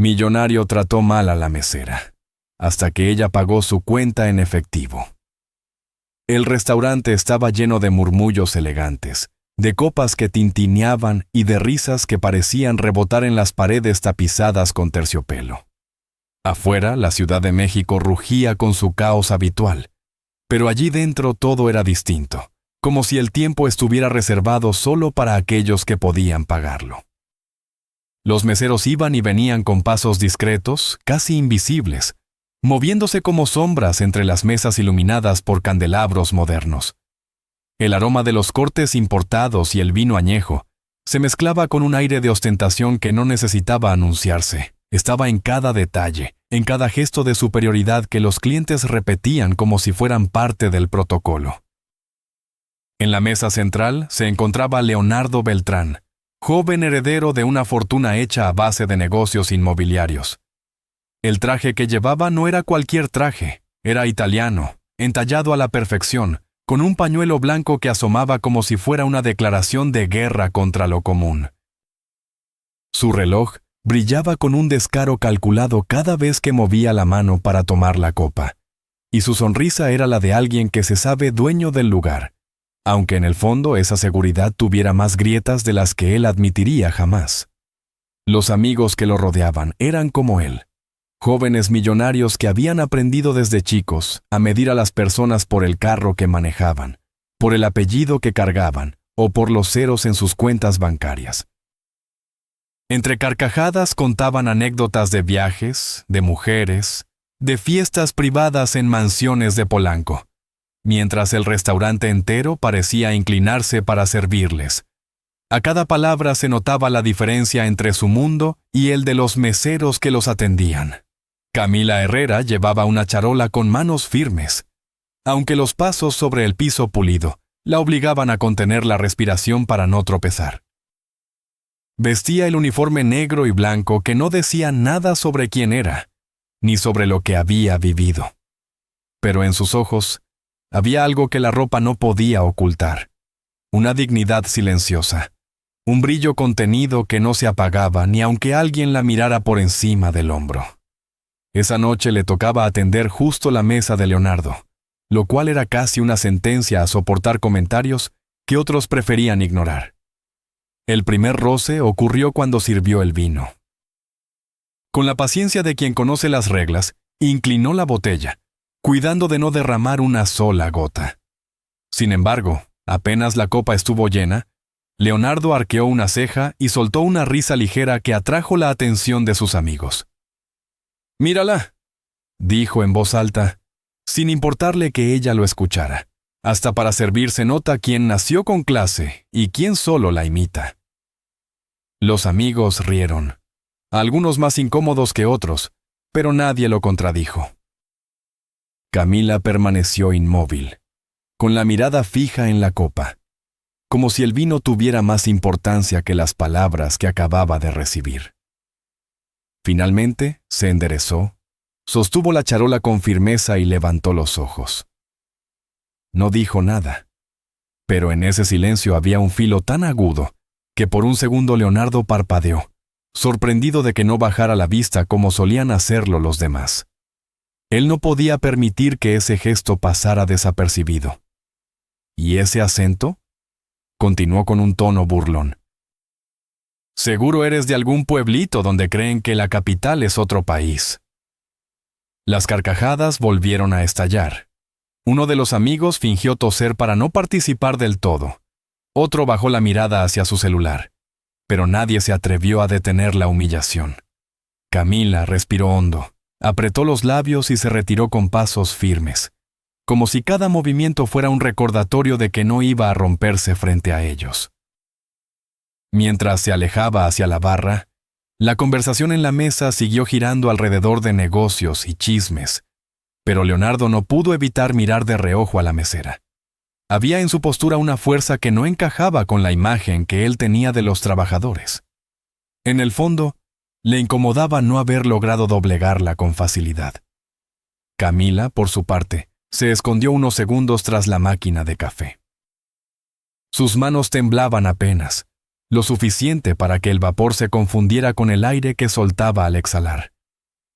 Millonario trató mal a la mesera, hasta que ella pagó su cuenta en efectivo. El restaurante estaba lleno de murmullos elegantes, de copas que tintineaban y de risas que parecían rebotar en las paredes tapizadas con terciopelo. Afuera, la Ciudad de México rugía con su caos habitual, pero allí dentro todo era distinto, como si el tiempo estuviera reservado solo para aquellos que podían pagarlo. Los meseros iban y venían con pasos discretos, casi invisibles, moviéndose como sombras entre las mesas iluminadas por candelabros modernos. El aroma de los cortes importados y el vino añejo se mezclaba con un aire de ostentación que no necesitaba anunciarse. Estaba en cada detalle, en cada gesto de superioridad que los clientes repetían como si fueran parte del protocolo. En la mesa central se encontraba Leonardo Beltrán, joven heredero de una fortuna hecha a base de negocios inmobiliarios. El traje que llevaba no era cualquier traje, era italiano, entallado a la perfección, con un pañuelo blanco que asomaba como si fuera una declaración de guerra contra lo común. Su reloj brillaba con un descaro calculado cada vez que movía la mano para tomar la copa, y su sonrisa era la de alguien que se sabe dueño del lugar, aunque en el fondo esa seguridad tuviera más grietas de las que él admitiría jamás. Los amigos que lo rodeaban eran como él, jóvenes millonarios que habían aprendido desde chicos a medir a las personas por el carro que manejaban, por el apellido que cargaban o por los ceros en sus cuentas bancarias. Entre carcajadas contaban anécdotas de viajes, de mujeres, de fiestas privadas en mansiones de Polanco, mientras el restaurante entero parecía inclinarse para servirles. A cada palabra se notaba la diferencia entre su mundo y el de los meseros que los atendían. Camila Herrera llevaba una charola con manos firmes, aunque los pasos sobre el piso pulido la obligaban a contener la respiración para no tropezar. Vestía el uniforme negro y blanco que no decía nada sobre quién era, ni sobre lo que había vivido. Pero en sus ojos había algo que la ropa no podía ocultar, una dignidad silenciosa, un brillo contenido que no se apagaba ni aunque alguien la mirara por encima del hombro. Esa noche le tocaba atender justo la mesa de Leonardo, lo cual era casi una sentencia a soportar comentarios que otros preferían ignorar. El primer roce ocurrió cuando sirvió el vino. Con la paciencia de quien conoce las reglas, inclinó la botella, cuidando de no derramar una sola gota. Sin embargo, apenas la copa estuvo llena, Leonardo arqueó una ceja y soltó una risa ligera que atrajo la atención de sus amigos. «Mírala», dijo en voz alta, sin importarle que ella lo escuchara. Hasta para servir se nota quién nació con clase y quién solo la imita. Los amigos rieron, algunos más incómodos que otros, pero nadie lo contradijo. Camila permaneció inmóvil, con la mirada fija en la copa, como si el vino tuviera más importancia que las palabras que acababa de recibir. Finalmente se enderezó, sostuvo la charola con firmeza y levantó los ojos. No dijo nada, pero en ese silencio había un filo tan agudo que por un segundo Leonardo parpadeó, sorprendido de que no bajara la vista como solían hacerlo los demás. Él no podía permitir que ese gesto pasara desapercibido. ¿Y ese acento?, continuó con un tono burlón. «Seguro eres de algún pueblito donde creen que la capital es otro país». Las carcajadas volvieron a estallar. Uno de los amigos fingió toser para no participar del todo. Otro bajó la mirada hacia su celular, pero nadie se atrevió a detener la humillación. Camila respiró hondo, apretó los labios y se retiró con pasos firmes, como si cada movimiento fuera un recordatorio de que no iba a romperse frente a ellos. Mientras se alejaba hacia la barra, la conversación en la mesa siguió girando alrededor de negocios y chismes, pero Leonardo no pudo evitar mirar de reojo a la mesera. Había en su postura una fuerza que no encajaba con la imagen que él tenía de los trabajadores. En el fondo, le incomodaba no haber logrado doblegarla con facilidad. Camila, por su parte, se escondió unos segundos tras la máquina de café. Sus manos temblaban apenas, lo suficiente para que el vapor se confundiera con el aire que soltaba al exhalar.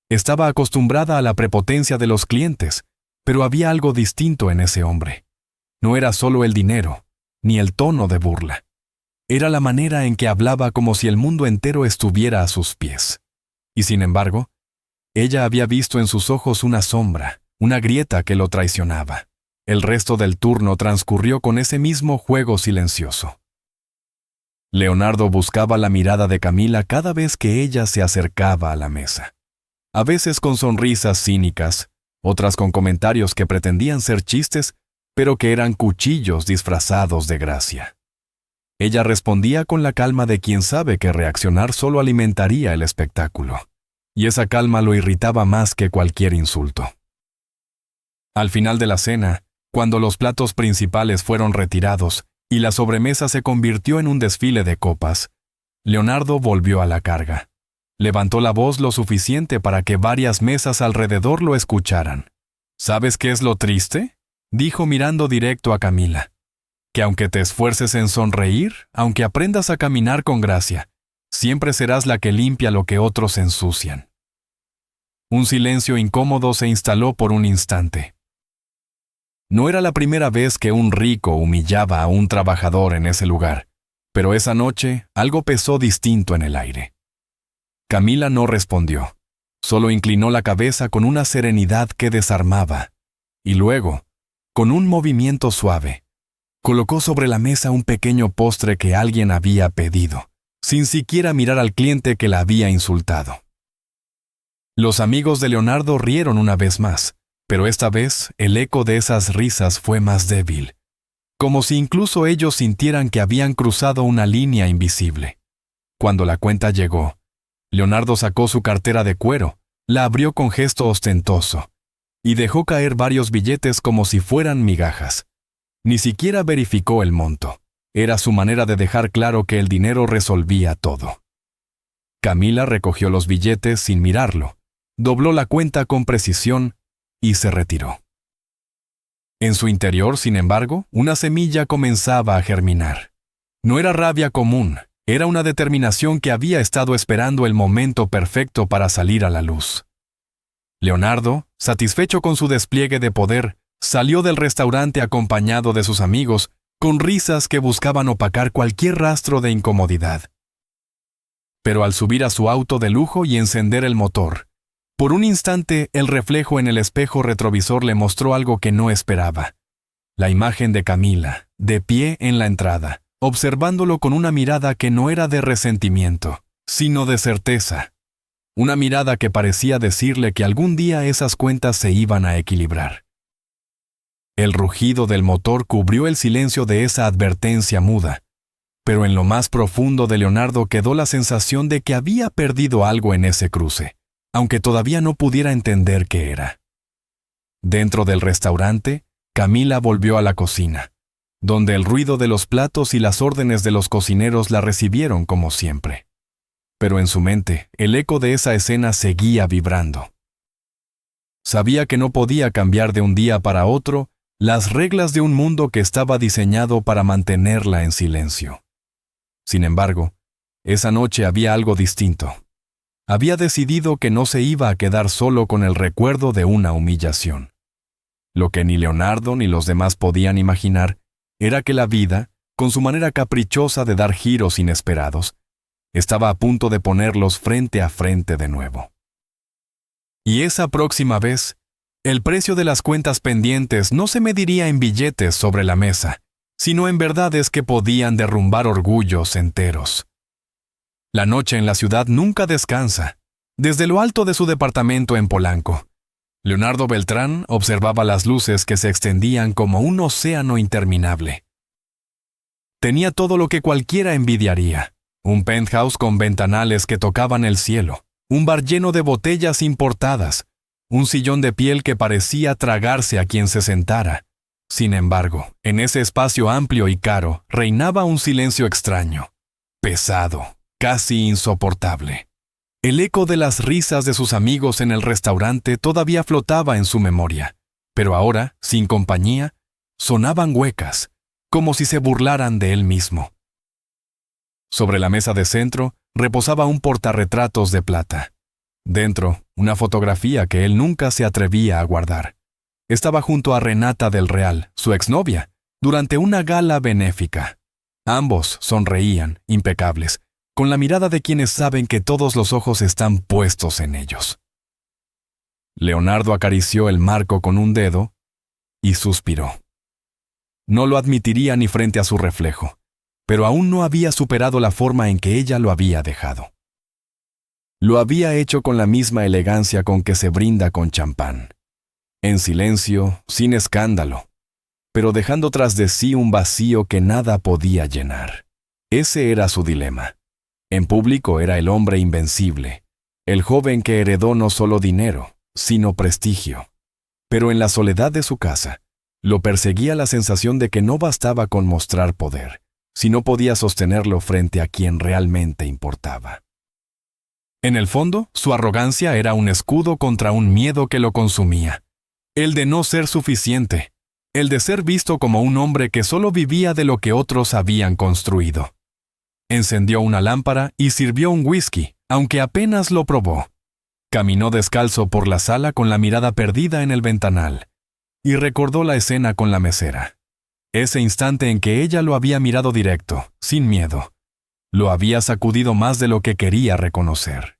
Estaba acostumbrada a la prepotencia de los clientes, pero había algo distinto en ese hombre. No era solo el dinero, ni el tono de burla. Era la manera en que hablaba como si el mundo entero estuviera a sus pies. Y sin embargo, ella había visto en sus ojos una sombra, una grieta que lo traicionaba. El resto del turno transcurrió con ese mismo juego silencioso. Leonardo buscaba la mirada de Camila cada vez que ella se acercaba a la mesa. A veces con sonrisas cínicas, otras con comentarios que pretendían ser chistes, pero que eran cuchillos disfrazados de gracia. Ella respondía con la calma de quien sabe que reaccionar solo alimentaría el espectáculo, y esa calma lo irritaba más que cualquier insulto. Al final de la cena, cuando los platos principales fueron retirados y la sobremesa se convirtió en un desfile de copas, Leonardo volvió a la carga. Levantó la voz lo suficiente para que varias mesas alrededor lo escucharan. ¿Sabes qué es lo triste?, dijo mirando directo a Camila. Que aunque te esfuerces en sonreír, aunque aprendas a caminar con gracia, siempre serás la que limpia lo que otros ensucian. Un silencio incómodo se instaló por un instante. No era la primera vez que un rico humillaba a un trabajador en ese lugar, pero esa noche algo pesó distinto en el aire. Camila no respondió, solo inclinó la cabeza con una serenidad que desarmaba, y luego, con un movimiento suave, colocó sobre la mesa un pequeño postre que alguien había pedido, sin siquiera mirar al cliente que la había insultado. Los amigos de Leonardo rieron una vez más, pero esta vez el eco de esas risas fue más débil, como si incluso ellos sintieran que habían cruzado una línea invisible. Cuando la cuenta llegó, Leonardo sacó su cartera de cuero, la abrió con gesto ostentoso, y dejó caer varios billetes como si fueran migajas. Ni siquiera verificó el monto. Era su manera de dejar claro que el dinero resolvía todo. Camila recogió los billetes sin mirarlo, dobló la cuenta con precisión y se retiró. En su interior, sin embargo, una semilla comenzaba a germinar. No era rabia común, era una determinación que había estado esperando el momento perfecto para salir a la luz. Leonardo, satisfecho con su despliegue de poder, salió del restaurante acompañado de sus amigos, con risas que buscaban opacar cualquier rastro de incomodidad. Pero al subir a su auto de lujo y encender el motor, por un instante el reflejo en el espejo retrovisor le mostró algo que no esperaba. La imagen de Camila, de pie en la entrada, observándolo con una mirada que no era de resentimiento, sino de certeza. Una mirada que parecía decirle que algún día esas cuentas se iban a equilibrar. El rugido del motor cubrió el silencio de esa advertencia muda, pero en lo más profundo de Leonardo quedó la sensación de que había perdido algo en ese cruce, aunque todavía no pudiera entender qué era. Dentro del restaurante, Camila volvió a la cocina, donde el ruido de los platos y las órdenes de los cocineros la recibieron como siempre. Pero en su mente, el eco de esa escena seguía vibrando. Sabía que no podía cambiar de un día para otro las reglas de un mundo que estaba diseñado para mantenerla en silencio. Sin embargo, esa noche había algo distinto. Había decidido que no se iba a quedar solo con el recuerdo de una humillación. Lo que ni Leonardo ni los demás podían imaginar era que la vida, con su manera caprichosa de dar giros inesperados, estaba a punto de ponerlos frente a frente de nuevo. Y esa próxima vez, el precio de las cuentas pendientes no se mediría en billetes sobre la mesa, sino en verdades que podían derrumbar orgullos enteros. La noche en la ciudad nunca descansa. Desde lo alto de su departamento en Polanco, Leonardo Beltrán observaba las luces que se extendían como un océano interminable. Tenía todo lo que cualquiera envidiaría: un penthouse con ventanales que tocaban el cielo, un bar lleno de botellas importadas, un sillón de piel que parecía tragarse a quien se sentara. Sin embargo, en ese espacio amplio y caro reinaba un silencio extraño, pesado, casi insoportable. El eco de las risas de sus amigos en el restaurante todavía flotaba en su memoria, pero ahora, sin compañía, sonaban huecas, como si se burlaran de él mismo. Sobre la mesa de centro reposaba un portarretratos de plata. Dentro, una fotografía que él nunca se atrevía a guardar. Estaba junto a Renata del Real, su exnovia, durante una gala benéfica. Ambos sonreían, impecables, con la mirada de quienes saben que todos los ojos están puestos en ellos. Leonardo acarició el marco con un dedo y suspiró. No lo admitiría ni frente a su reflejo, pero aún no había superado la forma en que ella lo había dejado. Lo había hecho con la misma elegancia con que se brinda con champán. En silencio, sin escándalo, pero dejando tras de sí un vacío que nada podía llenar. Ese era su dilema. En público era el hombre invencible, el joven que heredó no solo dinero, sino prestigio. Pero en la soledad de su casa, lo perseguía la sensación de que no bastaba con mostrar poder, si no podía sostenerlo frente a quien realmente importaba. En el fondo, su arrogancia era un escudo contra un miedo que lo consumía. El de no ser suficiente, el de ser visto como un hombre que solo vivía de lo que otros habían construido. Encendió una lámpara y sirvió un whisky, aunque apenas lo probó. Caminó descalzo por la sala con la mirada perdida en el ventanal, y recordó la escena con la mesera. Ese instante en que ella lo había mirado directo, sin miedo. Lo había sacudido más de lo que quería reconocer.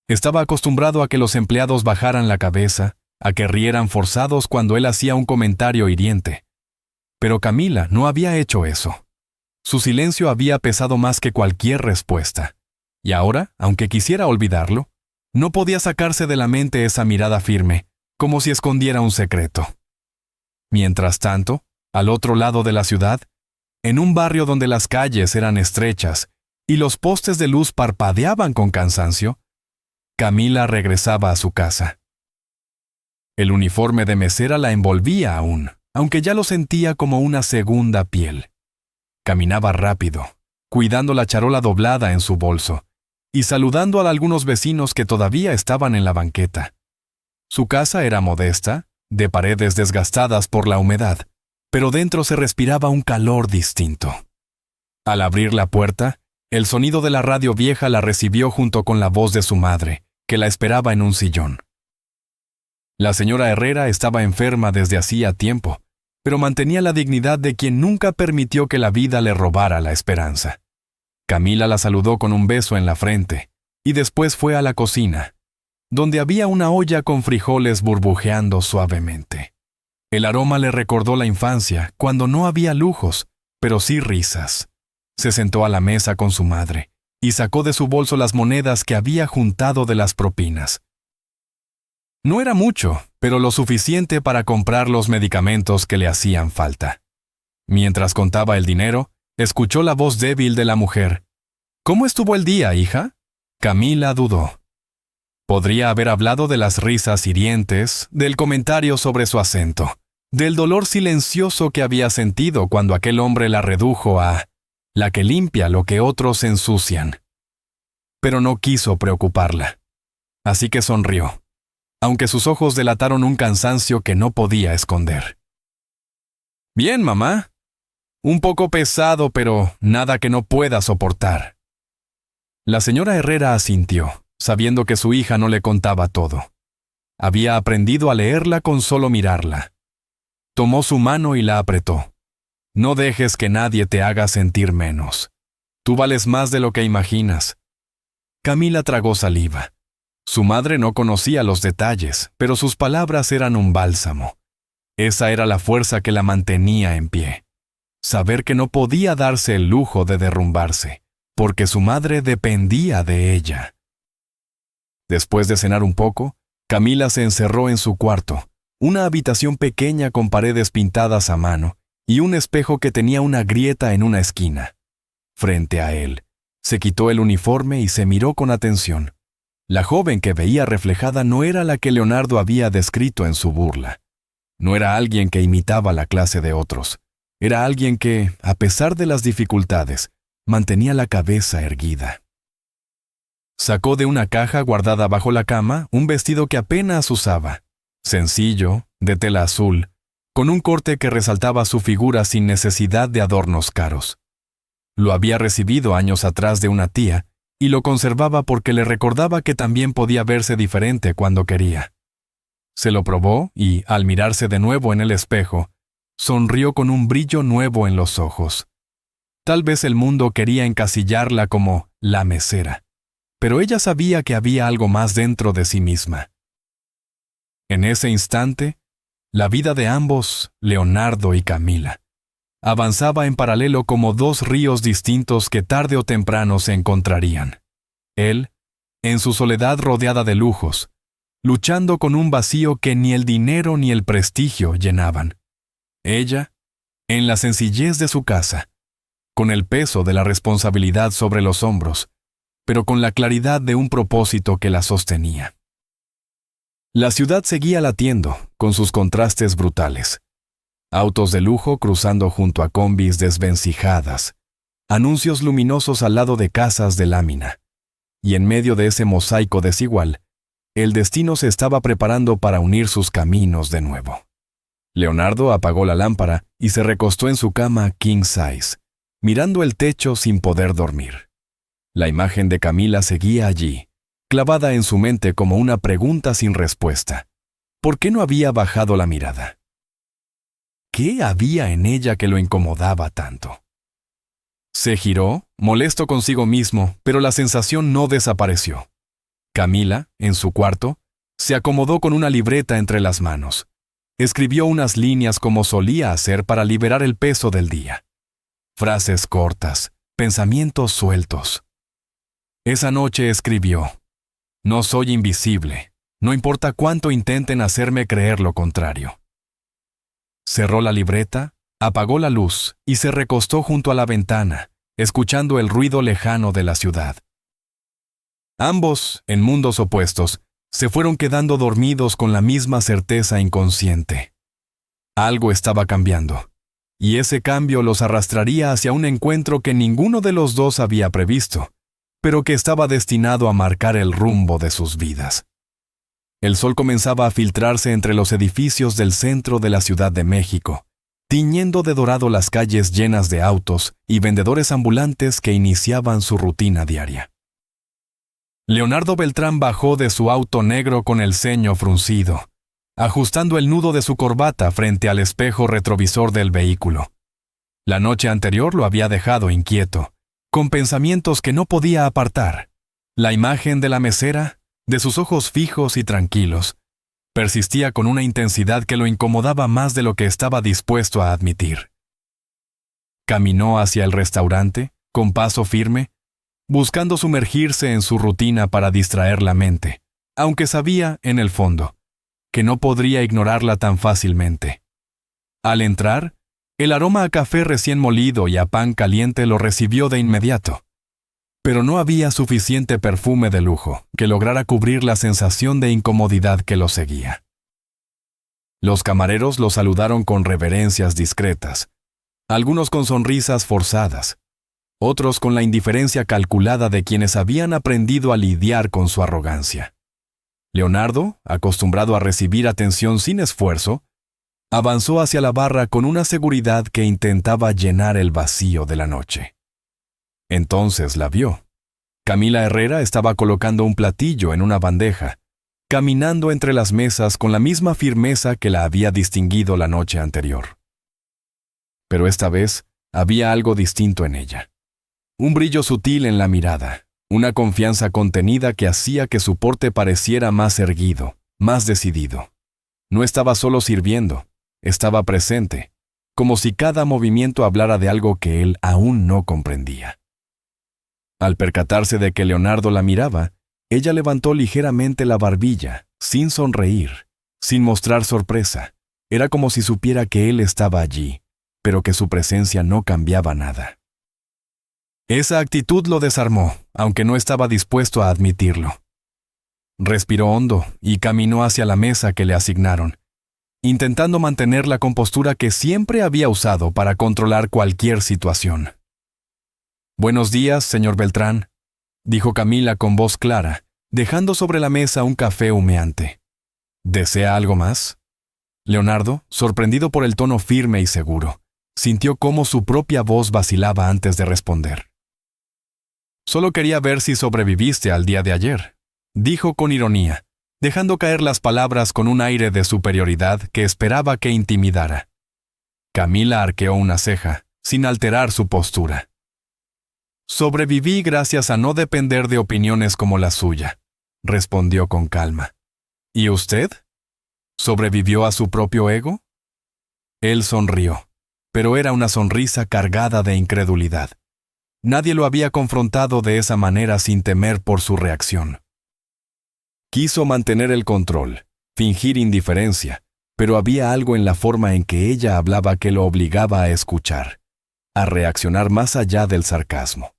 Estaba acostumbrado a que los empleados bajaran la cabeza, a que rieran forzados cuando él hacía un comentario hiriente. Pero Camila no había hecho eso. Su silencio había pesado más que cualquier respuesta. Y ahora, aunque quisiera olvidarlo, no podía sacarse de la mente esa mirada firme, como si escondiera un secreto. Mientras tanto, al otro lado de la ciudad, en un barrio donde las calles eran estrechas y los postes de luz parpadeaban con cansancio, Camila regresaba a su casa. El uniforme de mesera la envolvía aún, aunque ya lo sentía como una segunda piel. Caminaba rápido, cuidando la charola doblada en su bolso, y saludando a algunos vecinos que todavía estaban en la banqueta. Su casa era modesta, de paredes desgastadas por la humedad, pero dentro se respiraba un calor distinto. Al abrir la puerta, el sonido de la radio vieja la recibió junto con la voz de su madre, que la esperaba en un sillón. La señora Herrera estaba enferma desde hacía tiempo, pero mantenía la dignidad de quien nunca permitió que la vida le robara la esperanza. Camila la saludó con un beso en la frente, y después fue a la cocina, donde había una olla con frijoles burbujeando suavemente. El aroma le recordó la infancia, cuando no había lujos, pero sí risas. Se sentó a la mesa con su madre, y sacó de su bolso las monedas que había juntado de las propinas. No era mucho, pero lo suficiente para comprar los medicamentos que le hacían falta. Mientras contaba el dinero, escuchó la voz débil de la mujer. «¿Cómo estuvo el día, hija?» Camila dudó. Podría haber hablado de las risas hirientes, del comentario sobre su acento, del dolor silencioso que había sentido cuando aquel hombre la redujo a la que limpia lo que otros ensucian. Pero no quiso preocuparla. Así que sonrió, aunque sus ojos delataron un cansancio que no podía esconder. «Bien, mamá. Un poco pesado, pero nada que no pueda soportar». La señora Herrera asintió, sabiendo que su hija no le contaba todo. Había aprendido a leerla con solo mirarla. Tomó su mano y la apretó. «No dejes que nadie te haga sentir menos. Tú vales más de lo que imaginas». Camila tragó saliva. Su madre no conocía los detalles, pero sus palabras eran un bálsamo. Esa era la fuerza que la mantenía en pie. Saber que no podía darse el lujo de derrumbarse, porque su madre dependía de ella. Después de cenar un poco, Camila se encerró en su cuarto, una habitación pequeña con paredes pintadas a mano y un espejo que tenía una grieta en una esquina. Frente a él, se quitó el uniforme y se miró con atención. La joven que veía reflejada no era la que Leonardo había descrito en su burla. No era alguien que imitaba la clase de otros. Era alguien que, a pesar de las dificultades, mantenía la cabeza erguida. Sacó de una caja guardada bajo la cama un vestido que apenas usaba, sencillo, de tela azul, con un corte que resaltaba su figura sin necesidad de adornos caros. Lo había recibido años atrás de una tía y lo conservaba porque le recordaba que también podía verse diferente cuando quería. Se lo probó y, al mirarse de nuevo en el espejo, sonrió con un brillo nuevo en los ojos. Tal vez el mundo quería encasillarla como la mesera, pero ella sabía que había algo más dentro de sí misma. En ese instante, la vida de ambos, Leonardo y Camila, avanzaba en paralelo como dos ríos distintos que tarde o temprano se encontrarían. Él, en su soledad rodeada de lujos, luchando con un vacío que ni el dinero ni el prestigio llenaban. Ella, en la sencillez de su casa, con el peso de la responsabilidad sobre los hombros, pero con la claridad de un propósito que la sostenía. La ciudad seguía latiendo, con sus contrastes brutales. Autos de lujo cruzando junto a combis desvencijadas, anuncios luminosos al lado de casas de lámina. Y en medio de ese mosaico desigual, el destino se estaba preparando para unir sus caminos de nuevo. Leonardo apagó la lámpara y se recostó en su cama king size, mirando el techo sin poder dormir. La imagen de Camila seguía allí, clavada en su mente como una pregunta sin respuesta. ¿Por qué no había bajado la mirada? ¿Qué había en ella que lo incomodaba tanto? Se giró, molesto consigo mismo, pero la sensación no desapareció. Camila, en su cuarto, se acomodó con una libreta entre las manos. Escribió unas líneas como solía hacer para liberar el peso del día. Frases cortas, pensamientos sueltos. Esa noche escribió: «No soy invisible, no importa cuánto intenten hacerme creer lo contrario». Cerró la libreta, apagó la luz y se recostó junto a la ventana, escuchando el ruido lejano de la ciudad. Ambos, en mundos opuestos, se fueron quedando dormidos con la misma certeza inconsciente. Algo estaba cambiando, y ese cambio los arrastraría hacia un encuentro que ninguno de los dos había previsto, pero que estaba destinado a marcar el rumbo de sus vidas. El sol comenzaba a filtrarse entre los edificios del centro de la Ciudad de México, tiñendo de dorado las calles llenas de autos y vendedores ambulantes que iniciaban su rutina diaria. Leonardo Beltrán bajó de su auto negro con el ceño fruncido, ajustando el nudo de su corbata frente al espejo retrovisor del vehículo. La noche anterior lo había dejado inquieto, con pensamientos que no podía apartar. La imagen de la mesera, de sus ojos fijos y tranquilos, persistía con una intensidad que lo incomodaba más de lo que estaba dispuesto a admitir. Caminó hacia el restaurante, con paso firme, buscando sumergirse en su rutina para distraer la mente, aunque sabía, en el fondo, que no podría ignorarla tan fácilmente. Al entrar, el aroma a café recién molido y a pan caliente lo recibió de inmediato. Pero no había suficiente perfume de lujo que lograra cubrir la sensación de incomodidad que lo seguía. Los camareros lo saludaron con reverencias discretas, algunos con sonrisas forzadas, otros con la indiferencia calculada de quienes habían aprendido a lidiar con su arrogancia. Leonardo, acostumbrado a recibir atención sin esfuerzo, avanzó hacia la barra con una seguridad que intentaba llenar el vacío de la noche. Entonces la vio. Camila Herrera estaba colocando un platillo en una bandeja, caminando entre las mesas con la misma firmeza que la había distinguido la noche anterior. Pero esta vez había algo distinto en ella. Un brillo sutil en la mirada, una confianza contenida que hacía que su porte pareciera más erguido, más decidido. No estaba solo sirviendo, estaba presente, como si cada movimiento hablara de algo que él aún no comprendía. Al percatarse de que Leonardo la miraba, ella levantó ligeramente la barbilla, sin sonreír, sin mostrar sorpresa. Era como si supiera que él estaba allí, pero que su presencia no cambiaba nada. Esa actitud lo desarmó, aunque no estaba dispuesto a admitirlo. Respiró hondo y caminó hacia la mesa que le asignaron, intentando mantener la compostura que siempre había usado para controlar cualquier situación. «Buenos días, señor Beltrán», dijo Camila con voz clara, dejando sobre la mesa un café humeante. «¿Desea algo más?». Leonardo, sorprendido por el tono firme y seguro, sintió cómo su propia voz vacilaba antes de responder. «Solo quería ver si sobreviviste al día de ayer», dijo con ironía, dejando caer las palabras con un aire de superioridad que esperaba que intimidara. Camila arqueó una ceja, sin alterar su postura. «Sobreviví gracias a no depender de opiniones como la suya», respondió con calma. «¿Y usted? ¿Sobrevivió a su propio ego?» Él sonrió, pero era una sonrisa cargada de incredulidad. Nadie lo había confrontado de esa manera sin temer por su reacción. Quiso mantener el control, fingir indiferencia, pero había algo en la forma en que ella hablaba que lo obligaba a escuchar, a reaccionar más allá del sarcasmo.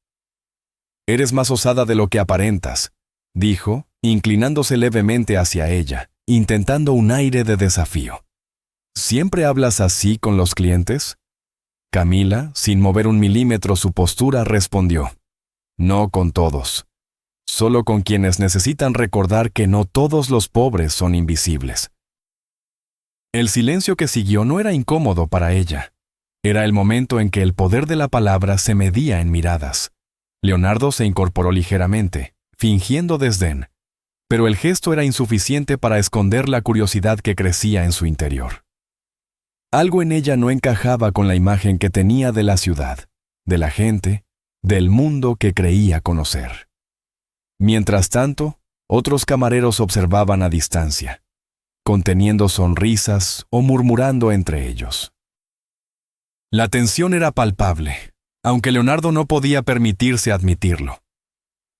«Eres más osada de lo que aparentas», dijo, inclinándose levemente hacia ella, intentando un aire de desafío. «¿Siempre hablas así con los clientes?» Camila, sin mover un milímetro su postura, respondió: «No con todos. Solo con quienes necesitan recordar que no todos los pobres son invisibles». El silencio que siguió no era incómodo para ella. Era el momento en que el poder de la palabra se medía en miradas. Leonardo se incorporó ligeramente, fingiendo desdén, pero el gesto era insuficiente para esconder la curiosidad que crecía en su interior. Algo en ella no encajaba con la imagen que tenía de la ciudad, de la gente, del mundo que creía conocer. Mientras tanto, otros camareros observaban a distancia, conteniendo sonrisas o murmurando entre ellos. La tensión era palpable, aunque Leonardo no podía permitirse admitirlo.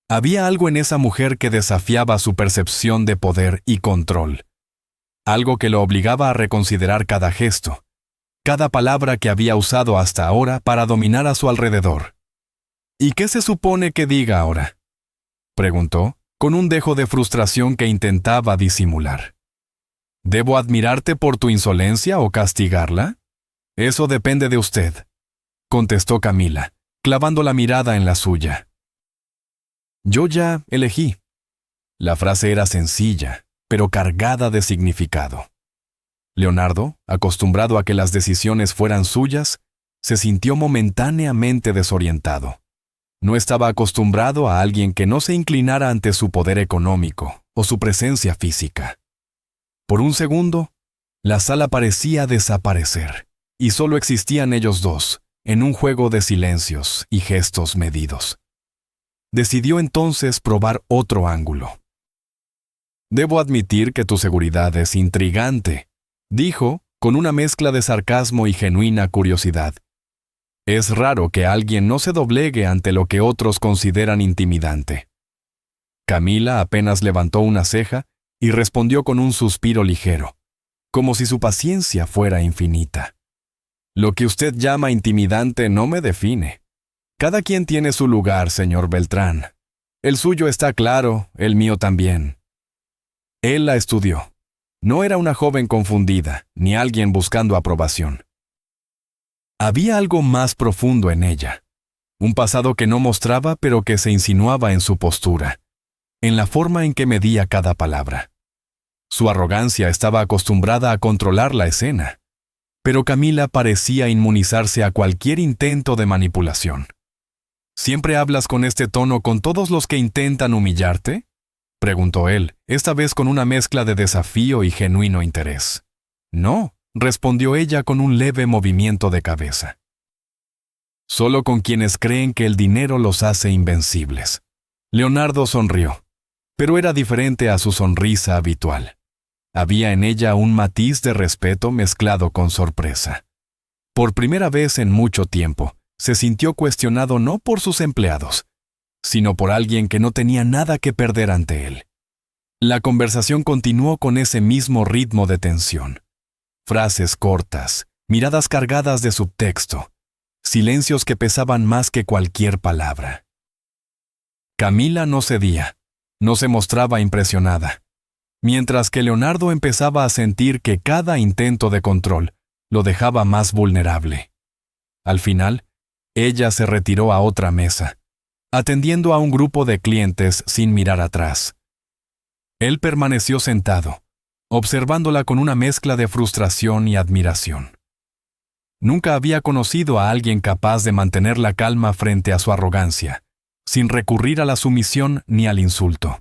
Había algo en esa mujer que desafiaba su percepción de poder y control, algo que lo obligaba a reconsiderar cada gesto, cada palabra que había usado hasta ahora para dominar a su alrededor. «¿Y qué se supone que diga ahora?», preguntó, con un dejo de frustración que intentaba disimular. «¿Debo admirarte por tu insolencia o castigarla? Eso depende de usted», contestó Camila, clavando la mirada en la suya. «Yo ya elegí». La frase era sencilla, pero cargada de significado. Leonardo, acostumbrado a que las decisiones fueran suyas, se sintió momentáneamente desorientado. No estaba acostumbrado a alguien que no se inclinara ante su poder económico o su presencia física. Por un segundo, la sala parecía desaparecer, y solo existían ellos dos, en un juego de silencios y gestos medidos. Decidió entonces probar otro ángulo. «Debo admitir que tu seguridad es intrigante», dijo, con una mezcla de sarcasmo y genuina curiosidad. «Es raro que alguien no se doblegue ante lo que otros consideran intimidante». Camila apenas levantó una ceja y respondió con un suspiro ligero, como si su paciencia fuera infinita. «Lo que usted llama intimidante no me define. Cada quien tiene su lugar, señor Beltrán. El suyo está claro, el mío también». Él la estudió. No era una joven confundida, ni alguien buscando aprobación. Había algo más profundo en ella, un pasado que no mostraba pero que se insinuaba en su postura, en la forma en que medía cada palabra. Su arrogancia estaba acostumbrada a controlar la escena, pero Camila parecía inmunizarse a cualquier intento de manipulación. «¿Siempre hablas con este tono con todos los que intentan humillarte?», preguntó él, esta vez con una mezcla de desafío y genuino interés. «No», respondió ella con un leve movimiento de cabeza. «Solo con quienes creen que el dinero los hace invencibles». Leonardo sonrió, pero era diferente a su sonrisa habitual. Había en ella un matiz de respeto mezclado con sorpresa. Por primera vez en mucho tiempo, se sintió cuestionado no por sus empleados, sino por alguien que no tenía nada que perder ante él. La conversación continuó con ese mismo ritmo de tensión. Frases cortas, miradas cargadas de subtexto, silencios que pesaban más que cualquier palabra. Camila no cedía, no se mostraba impresionada, mientras que Leonardo empezaba a sentir que cada intento de control lo dejaba más vulnerable. Al final, ella se retiró a otra mesa, atendiendo a un grupo de clientes sin mirar atrás. Él permaneció sentado, observándola con una mezcla de frustración y admiración. Nunca había conocido a alguien capaz de mantener la calma frente a su arrogancia, sin recurrir a la sumisión ni al insulto.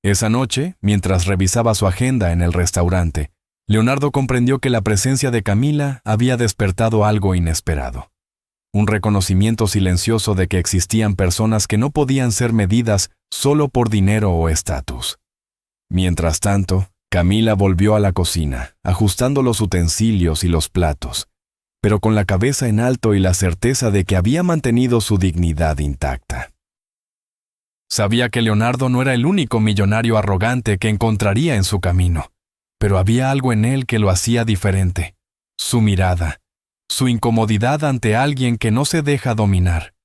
Esa noche, mientras revisaba su agenda en el restaurante, Leonardo comprendió que la presencia de Camila había despertado algo inesperado. Un reconocimiento silencioso de que existían personas que no podían ser medidas solo por dinero o estatus. Mientras tanto, Camila volvió a la cocina, ajustando los utensilios y los platos, pero con la cabeza en alto y la certeza de que había mantenido su dignidad intacta. Sabía que Leonardo no era el único millonario arrogante que encontraría en su camino, pero había algo en él que lo hacía diferente: su mirada, su incomodidad ante alguien que no se deja dominar.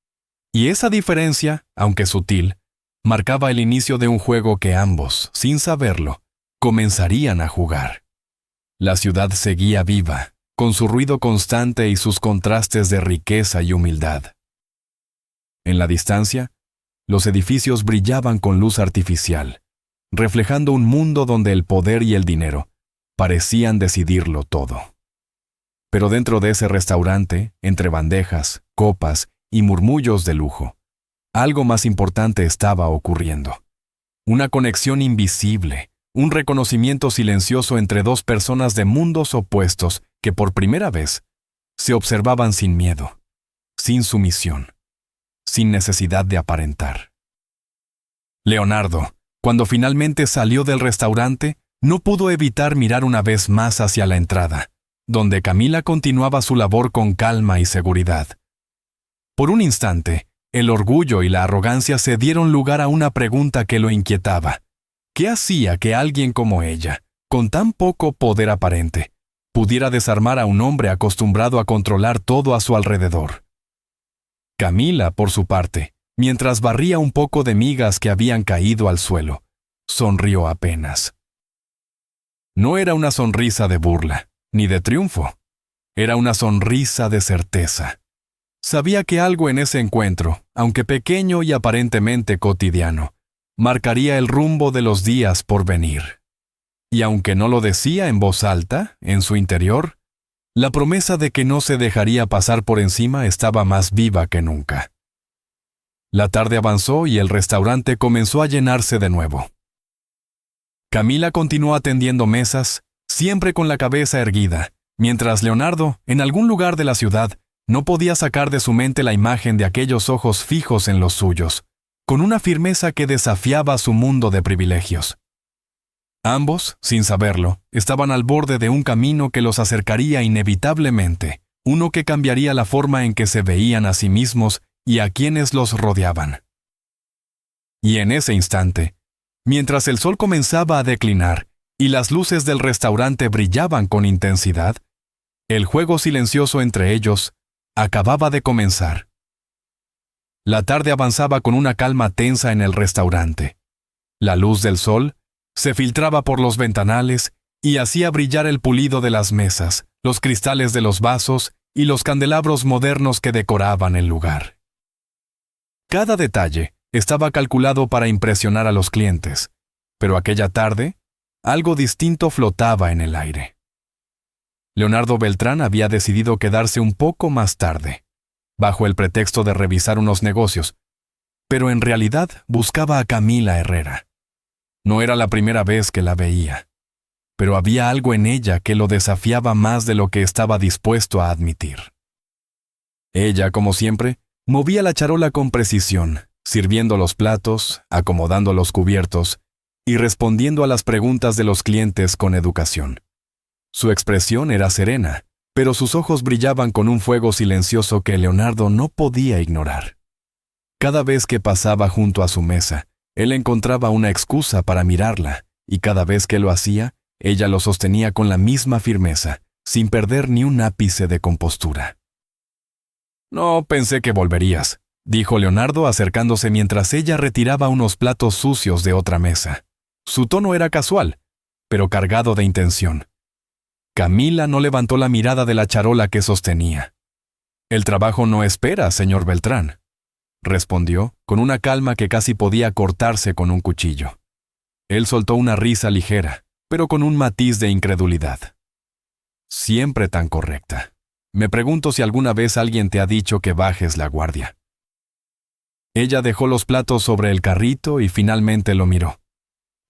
Y esa diferencia, aunque sutil, marcaba el inicio de un juego que ambos, sin saberlo, comenzarían a jugar. La ciudad seguía viva, con su ruido constante y sus contrastes de riqueza y humildad. En la distancia, los edificios brillaban con luz artificial, reflejando un mundo donde el poder y el dinero parecían decidirlo todo. Pero dentro de ese restaurante, entre bandejas, copas y murmullos de lujo, algo más importante estaba ocurriendo. Una conexión invisible, un reconocimiento silencioso entre dos personas de mundos opuestos que por primera vez se observaban sin miedo, sin sumisión, sin necesidad de aparentar. Leonardo, cuando finalmente salió del restaurante, no pudo evitar mirar una vez más hacia la entrada, donde Camila continuaba su labor con calma y seguridad. Por un instante, el orgullo y la arrogancia se dieron lugar a una pregunta que lo inquietaba. ¿Qué hacía que alguien como ella, con tan poco poder aparente, pudiera desarmar a un hombre acostumbrado a controlar todo a su alrededor? Camila, por su parte, mientras barría un poco de migas que habían caído al suelo, sonrió apenas. No era una sonrisa de burla, ni de triunfo. Era una sonrisa de certeza. Sabía que algo en ese encuentro, aunque pequeño y aparentemente cotidiano, marcaría el rumbo de los días por venir. Y aunque no lo decía en voz alta, en su interior, la promesa de que no se dejaría pasar por encima estaba más viva que nunca. La tarde avanzó y el restaurante comenzó a llenarse de nuevo. Camila continuó atendiendo mesas, siempre con la cabeza erguida, mientras Leonardo, en algún lugar de la ciudad, no podía sacar de su mente la imagen de aquellos ojos fijos en los suyos, con una firmeza que desafiaba su mundo de privilegios. Ambos, sin saberlo, estaban al borde de un camino que los acercaría inevitablemente, uno que cambiaría la forma en que se veían a sí mismos y a quienes los rodeaban. Y en ese instante, mientras el sol comenzaba a declinar y las luces del restaurante brillaban con intensidad, el juego silencioso entre ellos acababa de comenzar. La tarde avanzaba con una calma tensa en el restaurante. La luz del sol se filtraba por los ventanales y hacía brillar el pulido de las mesas, los cristales de los vasos y los candelabros modernos que decoraban el lugar. Cada detalle estaba calculado para impresionar a los clientes, pero aquella tarde, algo distinto flotaba en el aire. Leonardo Beltrán había decidido quedarse un poco más tarde, bajo el pretexto de revisar unos negocios, pero en realidad buscaba a Camila Herrera. No era la primera vez que la veía, pero había algo en ella que lo desafiaba más de lo que estaba dispuesto a admitir. Ella, como siempre, movía la charola con precisión, sirviendo los platos, acomodando los cubiertos y respondiendo a las preguntas de los clientes con educación. Su expresión era serena, pero sus ojos brillaban con un fuego silencioso que Leonardo no podía ignorar. Cada vez que pasaba junto a su mesa, él encontraba una excusa para mirarla, y cada vez que lo hacía, ella lo sostenía con la misma firmeza, sin perder ni un ápice de compostura. «No pensé que volverías», dijo Leonardo acercándose mientras ella retiraba unos platos sucios de otra mesa. Su tono era casual, pero cargado de intención. Camila no levantó la mirada de la charola que sostenía. «El trabajo no espera, señor Beltrán», respondió, con una calma que casi podía cortarse con un cuchillo. Él soltó una risa ligera, pero con un matiz de incredulidad. Siempre tan correcta. Me pregunto si alguna vez alguien te ha dicho que bajes la guardia. Ella dejó los platos sobre el carrito y finalmente lo miró.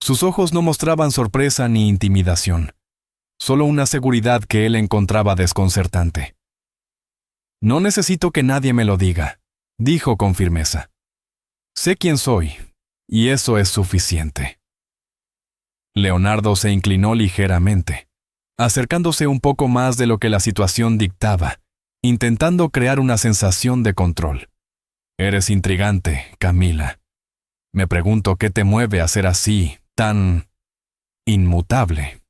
Sus ojos no mostraban sorpresa ni intimidación, solo una seguridad que él encontraba desconcertante. No necesito que nadie me lo diga, dijo con firmeza. Sé quién soy, y eso es suficiente. Leonardo se inclinó ligeramente, acercándose un poco más de lo que la situación dictaba, intentando crear una sensación de control. Eres intrigante, Camila. Me pregunto qué te mueve a ser así, tan inmutable.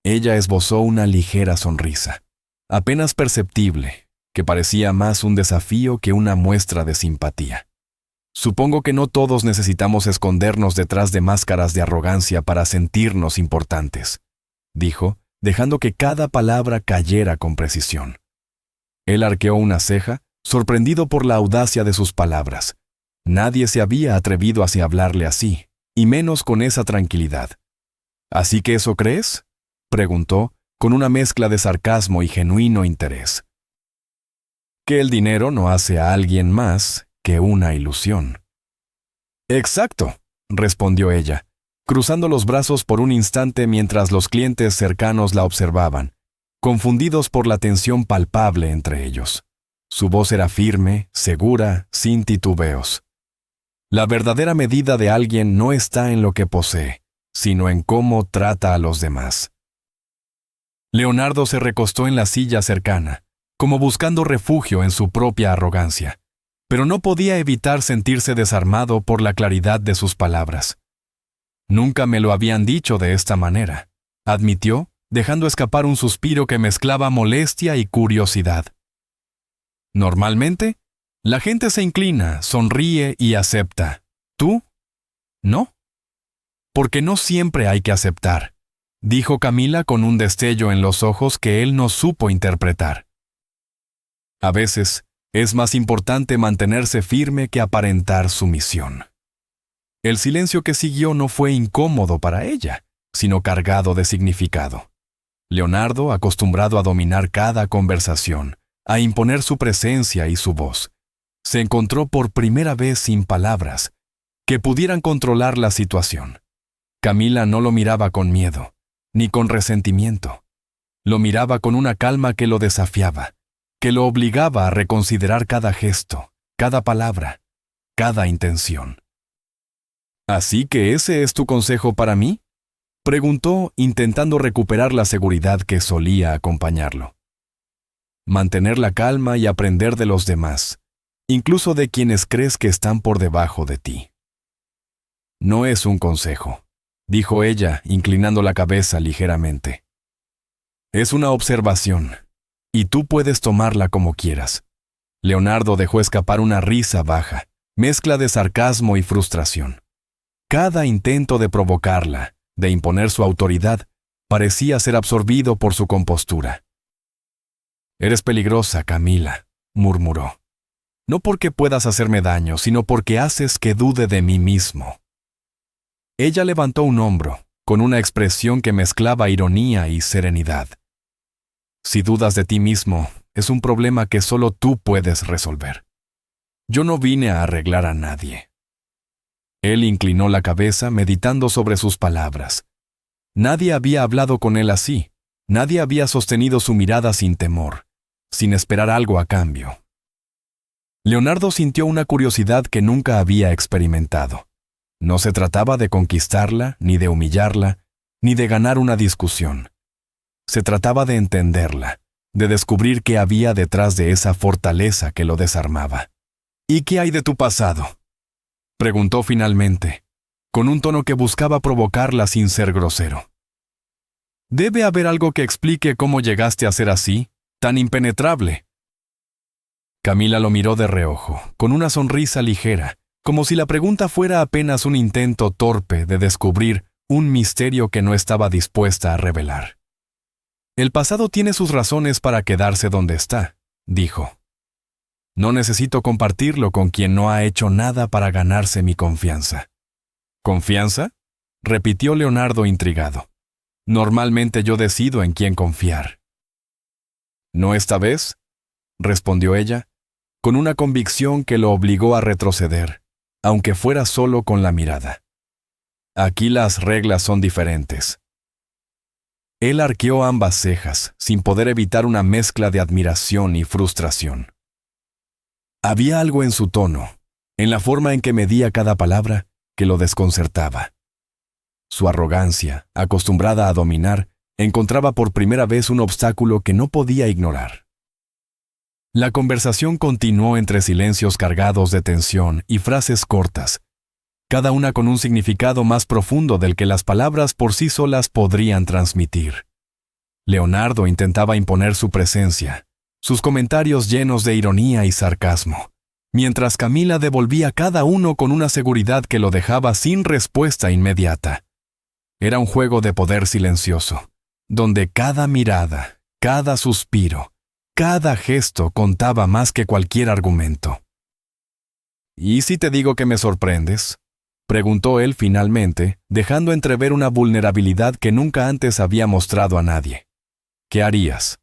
Ella esbozó una ligera sonrisa, apenas perceptible, que parecía más un desafío que una muestra de simpatía. Supongo que no todos necesitamos escondernos detrás de máscaras de arrogancia para sentirnos importantes, dijo, dejando que cada palabra cayera con precisión. Él arqueó una ceja, sorprendido por la audacia de sus palabras. Nadie se había atrevido a hablarle así, y menos con esa tranquilidad. ¿Así que eso crees?, preguntó, con una mezcla de sarcasmo y genuino interés. Que el dinero no hace a alguien más que una ilusión. Exacto, respondió ella, cruzando los brazos por un instante mientras los clientes cercanos la observaban, confundidos por la tensión palpable entre ellos. Su voz era firme, segura, sin titubeos. La verdadera medida de alguien no está en lo que posee, sino en cómo trata a los demás. Leonardo se recostó en la silla cercana, como buscando refugio en su propia arrogancia, pero no podía evitar sentirse desarmado por la claridad de sus palabras. Nunca me lo habían dicho de esta manera, admitió, dejando escapar un suspiro que mezclaba molestia y curiosidad. Normalmente, la gente se inclina, sonríe y acepta. ¿Tú? ¿No? Porque no siempre hay que aceptar, dijo Camila con un destello en los ojos que él no supo interpretar. A veces, es más importante mantenerse firme que aparentar sumisión. El silencio que siguió no fue incómodo para ella, sino cargado de significado. Leonardo, acostumbrado a dominar cada conversación, a imponer su presencia y su voz, se encontró por primera vez sin palabras que pudieran controlar la situación. Camila no lo miraba con miedo, ni con resentimiento. Lo miraba con una calma que lo desafiaba, que lo obligaba a reconsiderar cada gesto, cada palabra, cada intención. ¿Así que ese es tu consejo para mí?, preguntó, intentando recuperar la seguridad que solía acompañarlo. Mantener la calma y aprender de los demás, incluso de quienes crees que están por debajo de ti. No es un consejo, dijo ella, inclinando la cabeza ligeramente. Es una observación, y tú puedes tomarla como quieras. Leonardo dejó escapar una risa baja, mezcla de sarcasmo y frustración. Cada intento de provocarla, de imponer su autoridad, parecía ser absorbido por su compostura. Eres peligrosa, Camila, murmuró. No porque puedas hacerme daño, sino porque haces que dude de mí mismo. Ella levantó un hombro, con una expresión que mezclaba ironía y serenidad. Si dudas de ti mismo, es un problema que solo tú puedes resolver. Yo no vine a arreglar a nadie. Él inclinó la cabeza meditando sobre sus palabras. Nadie había hablado con él así. Nadie había sostenido su mirada sin temor, sin esperar algo a cambio. Leonardo sintió una curiosidad que nunca había experimentado. No se trataba de conquistarla, ni de humillarla, ni de ganar una discusión. Se trataba de entenderla, de descubrir qué había detrás de esa fortaleza que lo desarmaba. ¿Y qué hay de tu pasado?, preguntó finalmente, con un tono que buscaba provocarla sin ser grosero. Debe haber algo que explique cómo llegaste a ser así, tan impenetrable. Camila lo miró de reojo, con una sonrisa ligera, como si la pregunta fuera apenas un intento torpe de descubrir un misterio que no estaba dispuesta a revelar. El pasado tiene sus razones para quedarse donde está, dijo. No necesito compartirlo con quien no ha hecho nada para ganarse mi confianza. ¿Confianza?, repitió Leonardo intrigado. Normalmente yo decido en quién confiar. «¿No esta vez?», respondió ella, con una convicción que lo obligó a retroceder, aunque fuera solo con la mirada. «Aquí las reglas son diferentes». Él arqueó ambas cejas, sin poder evitar una mezcla de admiración y frustración. Había algo en su tono, en la forma en que medía cada palabra, que lo desconcertaba. Su arrogancia, acostumbrada a dominar, encontraba por primera vez un obstáculo que no podía ignorar. La conversación continuó entre silencios cargados de tensión y frases cortas, cada una con un significado más profundo del que las palabras por sí solas podrían transmitir. Leonardo intentaba imponer su presencia, sus comentarios llenos de ironía y sarcasmo, mientras Camila devolvía cada uno con una seguridad que lo dejaba sin respuesta inmediata. Era un juego de poder silencioso, donde cada mirada, cada suspiro, cada gesto contaba más que cualquier argumento. «¿Y si te digo que me sorprendes?», preguntó él finalmente, dejando entrever una vulnerabilidad que nunca antes había mostrado a nadie. «¿Qué harías?».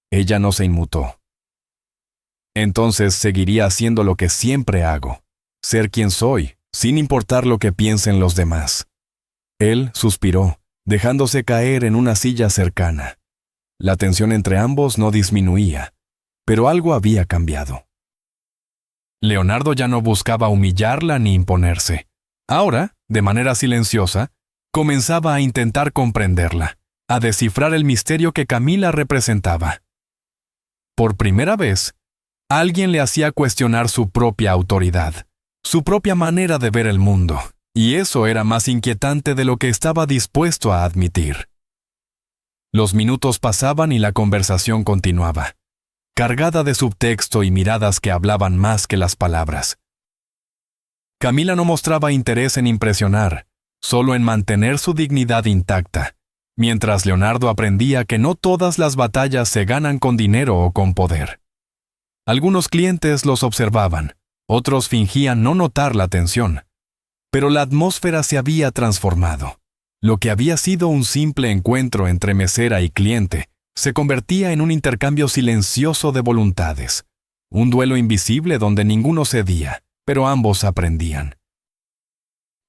Ella no se inmutó. «Entonces seguiría haciendo lo que siempre hago, ser quien soy, sin importar lo que piensen los demás». Él suspiró, dejándose caer en una silla cercana. La tensión entre ambos no disminuía, pero algo había cambiado. Leonardo ya no buscaba humillarla ni imponerse. Ahora, de manera silenciosa, comenzaba a intentar comprenderla, a descifrar el misterio que Camila representaba. Por primera vez, alguien le hacía cuestionar su propia autoridad, su propia manera de ver el mundo, y eso era más inquietante de lo que estaba dispuesto a admitir. Los minutos pasaban y la conversación continuaba, cargada de subtexto y miradas que hablaban más que las palabras. Camila no mostraba interés en impresionar, solo en mantener su dignidad intacta, mientras Leonardo aprendía que no todas las batallas se ganan con dinero o con poder. Algunos clientes los observaban, otros fingían no notar la tensión, pero la atmósfera se había transformado. Lo que había sido un simple encuentro entre mesera y cliente se convertía en un intercambio silencioso de voluntades, un duelo invisible donde ninguno cedía, pero ambos aprendían.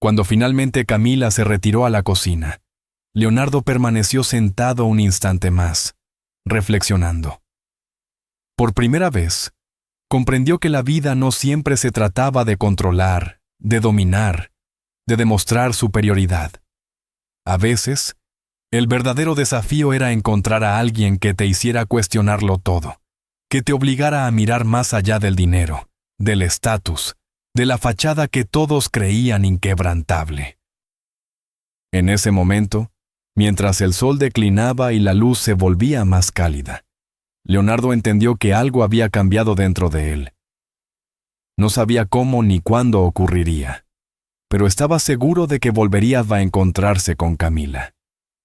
Cuando finalmente Camila se retiró a la cocina, Leonardo permaneció sentado un instante más, reflexionando. Por primera vez, comprendió que la vida no siempre se trataba de controlar, de dominar, de demostrar superioridad. A veces, el verdadero desafío era encontrar a alguien que te hiciera cuestionarlo todo, que te obligara a mirar más allá del dinero, del estatus, de la fachada que todos creían inquebrantable. En ese momento, mientras el sol declinaba y la luz se volvía más cálida, Leonardo entendió que algo había cambiado dentro de él. No sabía cómo ni cuándo ocurriría, pero estaba seguro de que volvería a encontrarse con Camila,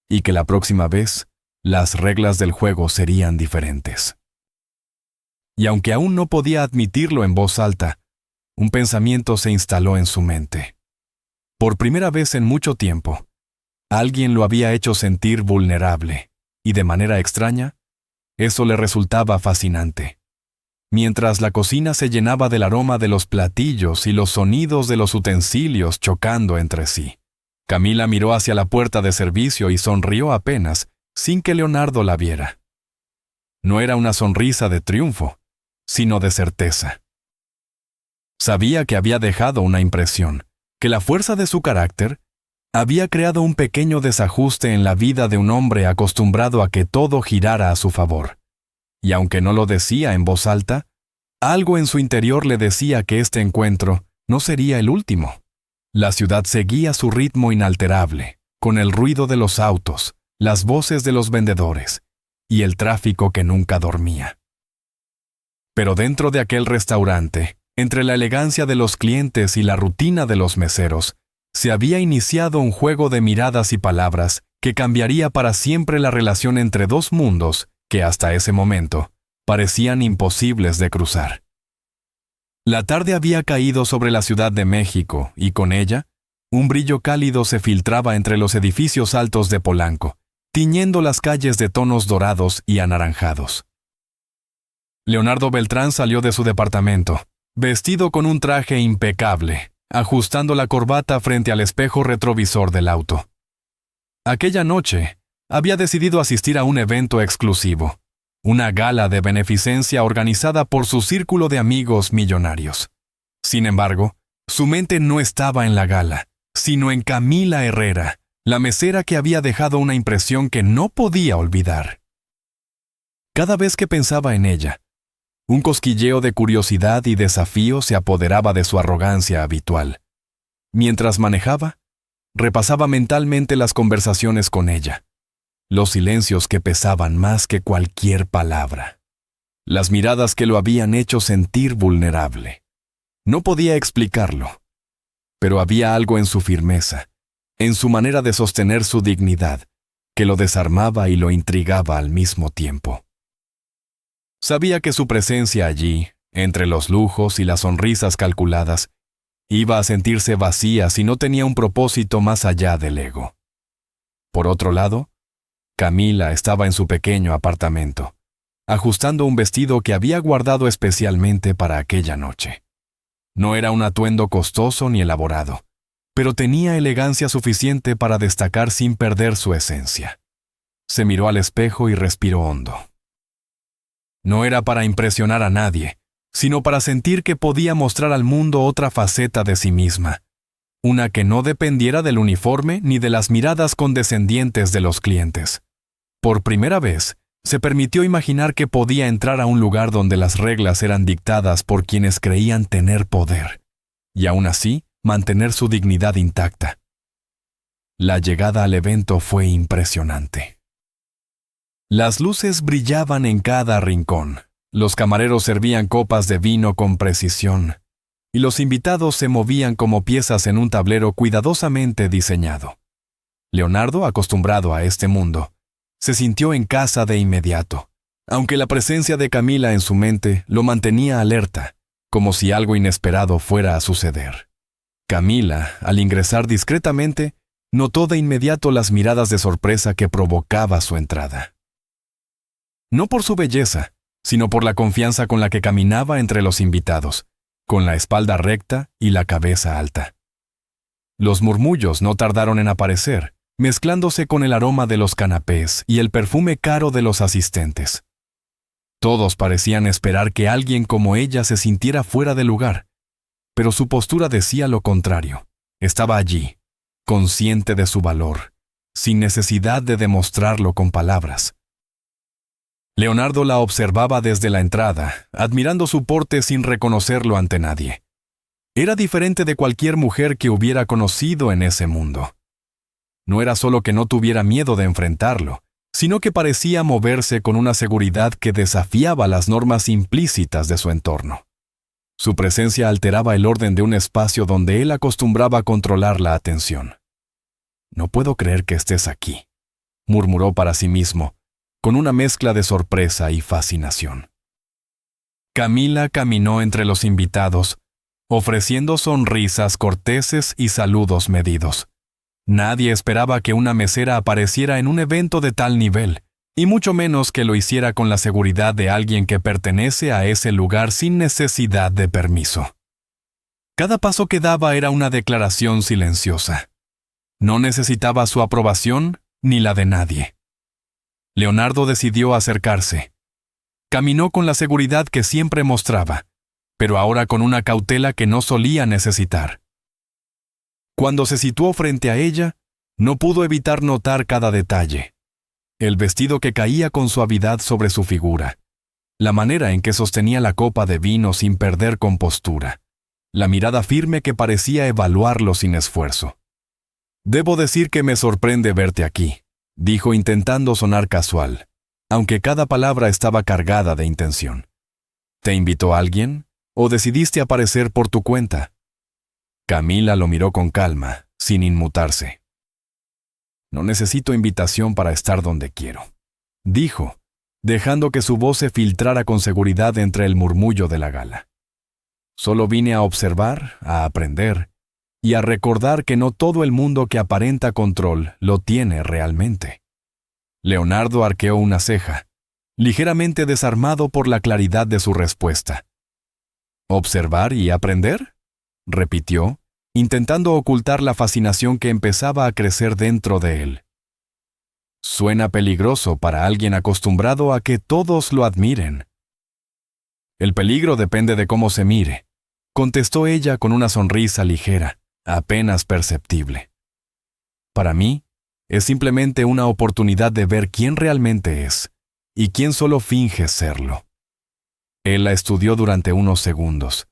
y que la próxima vez, las reglas del juego serían diferentes. Y aunque aún no podía admitirlo en voz alta, un pensamiento se instaló en su mente. Por primera vez en mucho tiempo, alguien lo había hecho sentir vulnerable, y de manera extraña, eso le resultaba fascinante. Mientras la cocina se llenaba del aroma de los platillos y los sonidos de los utensilios chocando entre sí, Camila miró hacia la puerta de servicio y sonrió apenas, sin que Leonardo la viera. No era una sonrisa de triunfo, sino de certeza. Sabía que había dejado una impresión, que la fuerza de su carácter había creado un pequeño desajuste en la vida de un hombre acostumbrado a que todo girara a su favor. Y aunque no lo decía en voz alta, algo en su interior le decía que este encuentro no sería el último. La ciudad seguía su ritmo inalterable, con el ruido de los autos, las voces de los vendedores y el tráfico que nunca dormía. Pero dentro de aquel restaurante, entre la elegancia de los clientes y la rutina de los meseros, se había iniciado un juego de miradas y palabras que cambiaría para siempre la relación entre dos mundos que hasta ese momento parecían imposibles de cruzar. La tarde había caído sobre la Ciudad de México y con ella, un brillo cálido se filtraba entre los edificios altos de Polanco, tiñendo las calles de tonos dorados y anaranjados. Leonardo Beltrán salió de su departamento, vestido con un traje impecable, ajustando la corbata frente al espejo retrovisor del auto. Aquella noche, había decidido asistir a un evento exclusivo, una gala de beneficencia organizada por su círculo de amigos millonarios. Sin embargo, su mente no estaba en la gala, sino en Camila Herrera, la mesera que había dejado una impresión que no podía olvidar. Cada vez que pensaba en ella, un cosquilleo de curiosidad y desafío se apoderaba de su arrogancia habitual. Mientras manejaba, repasaba mentalmente las conversaciones con ella, los silencios que pesaban más que cualquier palabra, las miradas que lo habían hecho sentir vulnerable. No podía explicarlo, pero había algo en su firmeza, en su manera de sostener su dignidad, que lo desarmaba y lo intrigaba al mismo tiempo. Sabía que su presencia allí, entre los lujos y las sonrisas calculadas, iba a sentirse vacía si no tenía un propósito más allá del ego. Por otro lado, Camila estaba en su pequeño apartamento, ajustando un vestido que había guardado especialmente para aquella noche. No era un atuendo costoso ni elaborado, pero tenía elegancia suficiente para destacar sin perder su esencia. Se miró al espejo y respiró hondo. No era para impresionar a nadie, sino para sentir que podía mostrar al mundo otra faceta de sí misma, una que no dependiera del uniforme ni de las miradas condescendientes de los clientes. Por primera vez, se permitió imaginar que podía entrar a un lugar donde las reglas eran dictadas por quienes creían tener poder, y aún así mantener su dignidad intacta. La llegada al evento fue impresionante. Las luces brillaban en cada rincón, los camareros servían copas de vino con precisión, y los invitados se movían como piezas en un tablero cuidadosamente diseñado. Leonardo, acostumbrado a este mundo, se sintió en casa de inmediato, aunque la presencia de Camila en su mente lo mantenía alerta, como si algo inesperado fuera a suceder. Camila, al ingresar discretamente, notó de inmediato las miradas de sorpresa que provocaba su entrada. No por su belleza, sino por la confianza con la que caminaba entre los invitados, con la espalda recta y la cabeza alta. Los murmullos no tardaron en aparecer, mezclándose con el aroma de los canapés y el perfume caro de los asistentes. Todos parecían esperar que alguien como ella se sintiera fuera de lugar, pero su postura decía lo contrario. Estaba allí, consciente de su valor, sin necesidad de demostrarlo con palabras. Leonardo la observaba desde la entrada, admirando su porte sin reconocerlo ante nadie. Era diferente de cualquier mujer que hubiera conocido en ese mundo. No era solo que no tuviera miedo de enfrentarlo, sino que parecía moverse con una seguridad que desafiaba las normas implícitas de su entorno. Su presencia alteraba el orden de un espacio donde él acostumbraba controlar la atención. «No puedo creer que estés aquí», murmuró para sí mismo, con una mezcla de sorpresa y fascinación. Camila caminó entre los invitados, ofreciendo sonrisas corteses y saludos medidos. Nadie esperaba que una mesera apareciera en un evento de tal nivel, y mucho menos que lo hiciera con la seguridad de alguien que pertenece a ese lugar sin necesidad de permiso. Cada paso que daba era una declaración silenciosa. No necesitaba su aprobación ni la de nadie. Leonardo decidió acercarse. Caminó con la seguridad que siempre mostraba, pero ahora con una cautela que no solía necesitar. Cuando se situó frente a ella, no pudo evitar notar cada detalle. El vestido que caía con suavidad sobre su figura, la manera en que sostenía la copa de vino sin perder compostura, la mirada firme que parecía evaluarlo sin esfuerzo. «Debo decir que me sorprende verte aquí», dijo intentando sonar casual, aunque cada palabra estaba cargada de intención. «¿Te invitó alguien o decidiste aparecer por tu cuenta?» Camila lo miró con calma, sin inmutarse. «No necesito invitación para estar donde quiero», dijo, dejando que su voz se filtrara con seguridad entre el murmullo de la gala. «Solo vine a observar, a aprender, y a recordar que no todo el mundo que aparenta control lo tiene realmente». Leonardo arqueó una ceja. ligeramente desarmado por la claridad de su respuesta. ¿Observar y aprender?, repitió, intentando ocultar la fascinación que empezaba a crecer dentro de él. Suena peligroso para alguien acostumbrado a que todos lo admiren. El peligro depende de cómo se mire, contestó ella con una sonrisa ligera, apenas perceptible. Para mí, es simplemente una oportunidad de ver quién realmente es y quién solo finge serlo. Él la estudió durante unos segundos,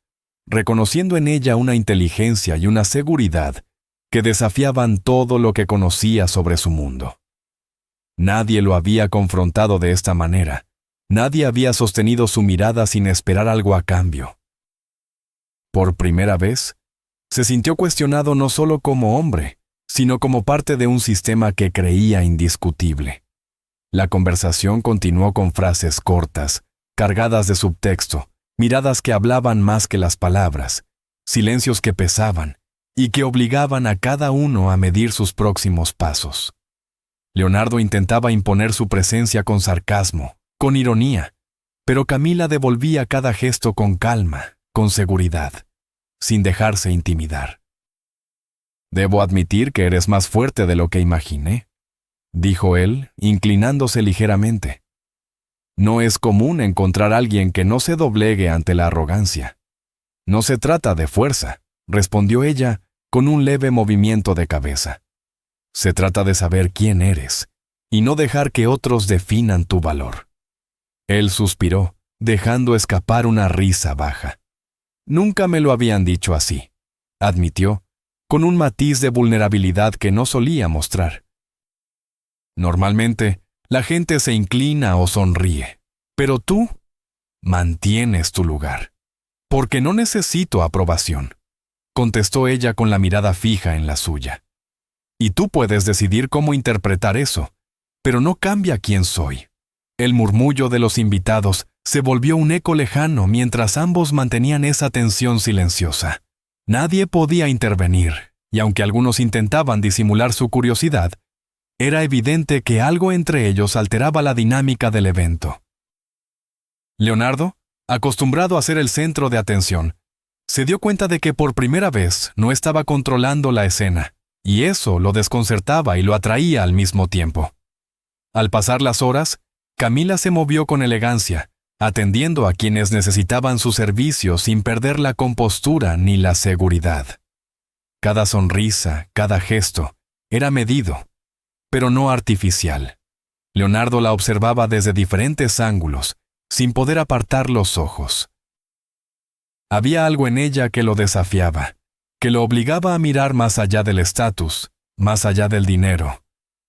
reconociendo en ella una inteligencia y una seguridad que desafiaban todo lo que conocía sobre su mundo. Nadie lo había confrontado de esta manera. Nadie había sostenido su mirada sin esperar algo a cambio. Por primera vez, se sintió cuestionado no solo como hombre, sino como parte de un sistema que creía indiscutible. La conversación continuó con frases cortas, cargadas de subtexto, miradas que hablaban más que las palabras, silencios que pesaban y que obligaban a cada uno a medir sus próximos pasos. Leonardo intentaba imponer su presencia con sarcasmo, con ironía, pero Camila devolvía cada gesto con calma, con seguridad, sin dejarse intimidar. «Debo admitir que eres más fuerte de lo que imaginé», dijo él, inclinándose ligeramente. «No es común encontrar a alguien que no se doblegue ante la arrogancia». «No se trata de fuerza», respondió ella con un leve movimiento de cabeza. «Se trata de saber quién eres y no dejar que otros definan tu valor». Él suspiró, dejando escapar una risa baja. «Nunca me lo habían dicho así», admitió, con un matiz de vulnerabilidad que no solía mostrar. «Normalmente, la gente se inclina o sonríe, pero tú mantienes tu lugar. Porque no necesito aprobación», contestó ella con la mirada fija en la suya. «Y tú puedes decidir cómo interpretar eso, pero no cambia quién soy». El murmullo de los invitados se volvió un eco lejano mientras ambos mantenían esa tensión silenciosa. Nadie podía intervenir, y aunque algunos intentaban disimular su curiosidad, era evidente que algo entre ellos alteraba la dinámica del evento. Leonardo, acostumbrado a ser el centro de atención, se dio cuenta de que por primera vez no estaba controlando la escena, y eso lo desconcertaba y lo atraía al mismo tiempo. Al pasar las horas, Camila se movió con elegancia, atendiendo a quienes necesitaban su servicio sin perder la compostura ni la seguridad. Cada sonrisa, cada gesto, era medido, pero no artificial. Leonardo la observaba desde diferentes ángulos, sin poder apartar los ojos. Había algo en ella que lo desafiaba, que lo obligaba a mirar más allá del estatus, más allá del dinero,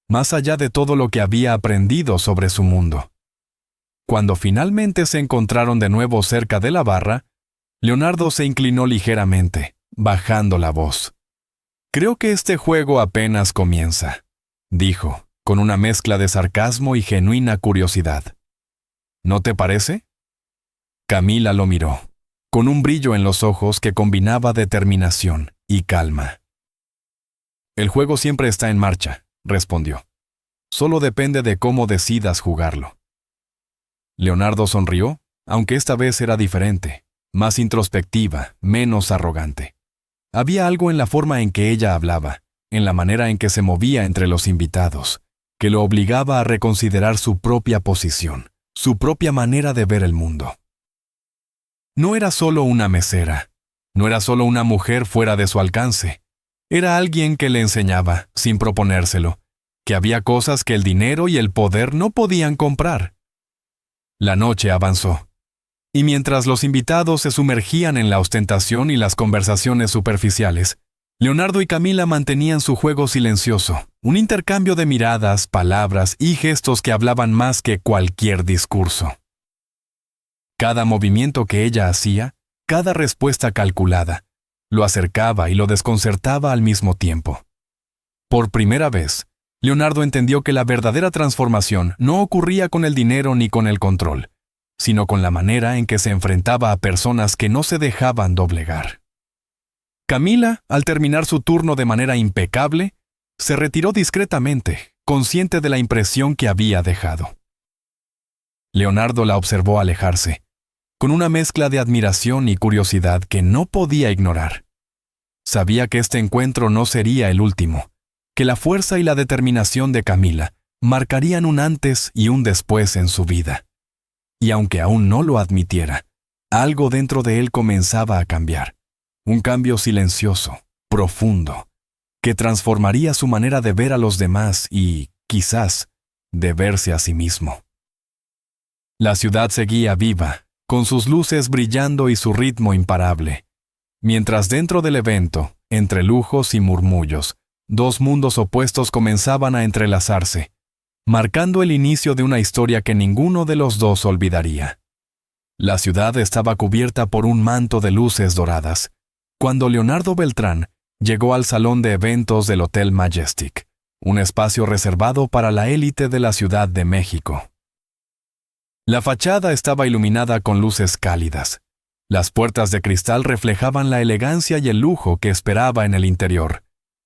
más allá de todo lo que había aprendido sobre su mundo. Cuando finalmente se encontraron de nuevo cerca de la barra, Leonardo se inclinó ligeramente, bajando la voz. «Creo que este juego apenas comienza», dijo, con una mezcla de sarcasmo y genuina curiosidad. «¿No te parece?» Camila lo miró, con un brillo en los ojos que combinaba determinación y calma. «El juego siempre está en marcha», respondió. «Solo depende de cómo decidas jugarlo». Leonardo sonrió, aunque esta vez era diferente, más introspectiva, menos arrogante. Había algo en la forma en que ella hablaba, en la manera en que se movía entre los invitados, que lo obligaba a reconsiderar su propia posición, su propia manera de ver el mundo. No era solo una mesera, no era solo una mujer fuera de su alcance, era alguien que le enseñaba, sin proponérselo, que había cosas que el dinero y el poder no podían comprar. La noche avanzó, y mientras los invitados se sumergían en la ostentación y las conversaciones superficiales, Leonardo y Camila mantenían su juego silencioso, un intercambio de miradas, palabras y gestos que hablaban más que cualquier discurso. Cada movimiento que ella hacía, cada respuesta calculada, lo acercaba y lo desconcertaba al mismo tiempo. Por primera vez, Leonardo entendió que la verdadera transformación no ocurría con el dinero ni con el control, sino con la manera en que se enfrentaba a personas que no se dejaban doblegar. Camila, al terminar su turno de manera impecable, se retiró discretamente, consciente de la impresión que había dejado. Leonardo la observó alejarse, con una mezcla de admiración y curiosidad que no podía ignorar. Sabía que este encuentro no sería el último, que la fuerza y la determinación de Camila marcarían un antes y un después en su vida. Y aunque aún no lo admitiera, algo dentro de él comenzaba a cambiar. Un cambio silencioso, profundo, que transformaría su manera de ver a los demás y, quizás, de verse a sí mismo. La ciudad seguía viva, con sus luces brillando y su ritmo imparable, mientras dentro del evento, entre lujos y murmullos, dos mundos opuestos comenzaban a entrelazarse, marcando el inicio de una historia que ninguno de los dos olvidaría. La ciudad estaba cubierta por un manto de luces doradas, cuando Leonardo Beltrán llegó al salón de eventos del Hotel Majestic, un espacio reservado para la élite de la Ciudad de México. La fachada estaba iluminada con luces cálidas. Las puertas de cristal reflejaban la elegancia y el lujo que esperaba en el interior,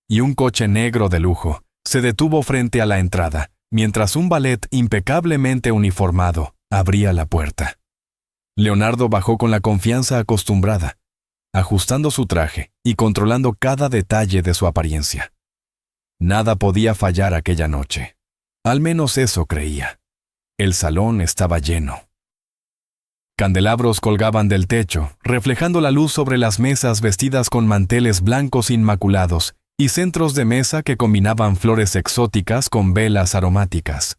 y un coche negro de lujo se detuvo frente a la entrada, mientras un valet impecablemente uniformado abría la puerta. Leonardo bajó con la confianza acostumbrada, ajustando su traje y controlando cada detalle de su apariencia. Nada podía fallar aquella noche. Al menos eso creía. El salón estaba lleno. Candelabros colgaban del techo, reflejando la luz sobre las mesas vestidas con manteles blancos inmaculados y centros de mesa que combinaban flores exóticas con velas aromáticas.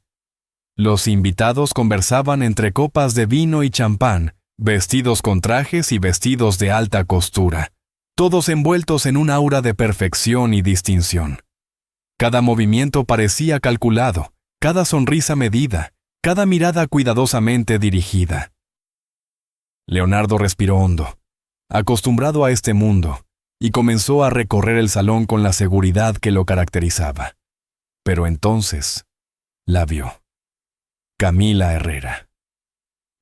Los invitados conversaban entre copas de vino y champán, vestidos con trajes y vestidos de alta costura, todos envueltos en un aura de perfección y distinción. Cada movimiento parecía calculado, cada sonrisa medida, cada mirada cuidadosamente dirigida. Leonardo respiró hondo, acostumbrado a este mundo, y comenzó a recorrer el salón con la seguridad que lo caracterizaba. Pero entonces, la vio. Camila Herrera.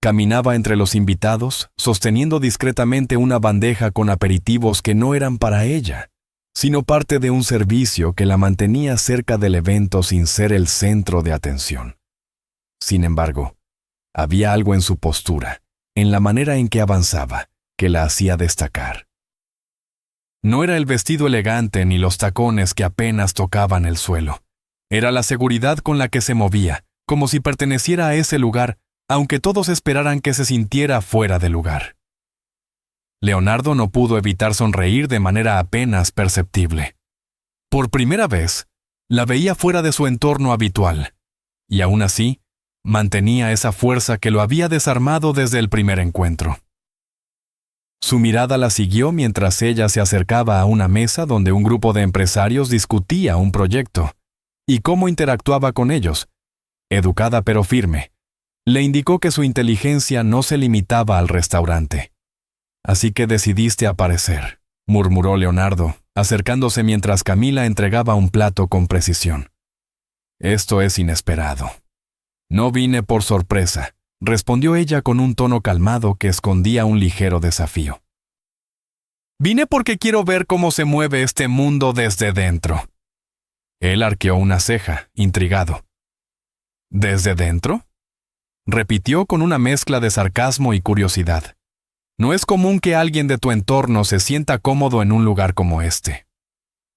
Caminaba entre los invitados, sosteniendo discretamente una bandeja con aperitivos que no eran para ella, sino parte de un servicio que la mantenía cerca del evento sin ser el centro de atención. Sin embargo, había algo en su postura, en la manera en que avanzaba, que la hacía destacar. No era el vestido elegante ni los tacones que apenas tocaban el suelo. Era la seguridad con la que se movía, como si perteneciera a ese lugar, aunque todos esperaran que se sintiera fuera de lugar. Leonardo no pudo evitar sonreír de manera apenas perceptible. Por primera vez, la veía fuera de su entorno habitual, y aún así, mantenía esa fuerza que lo había desarmado desde el primer encuentro. Su mirada la siguió mientras ella se acercaba a una mesa donde un grupo de empresarios discutía un proyecto, y cómo interactuaba con ellos. Educada pero firme, le indicó que su inteligencia no se limitaba al restaurante. «Así que decidiste aparecer», murmuró Leonardo, acercándose mientras Camila entregaba un plato con precisión. «Esto es inesperado». «No vine por sorpresa», respondió ella con un tono calmado que escondía un ligero desafío. «Vine porque quiero ver cómo se mueve este mundo desde dentro». Él arqueó una ceja, intrigado. «¿Desde dentro?», repitió con una mezcla de sarcasmo y curiosidad. «No es común que alguien de tu entorno se sienta cómodo en un lugar como este».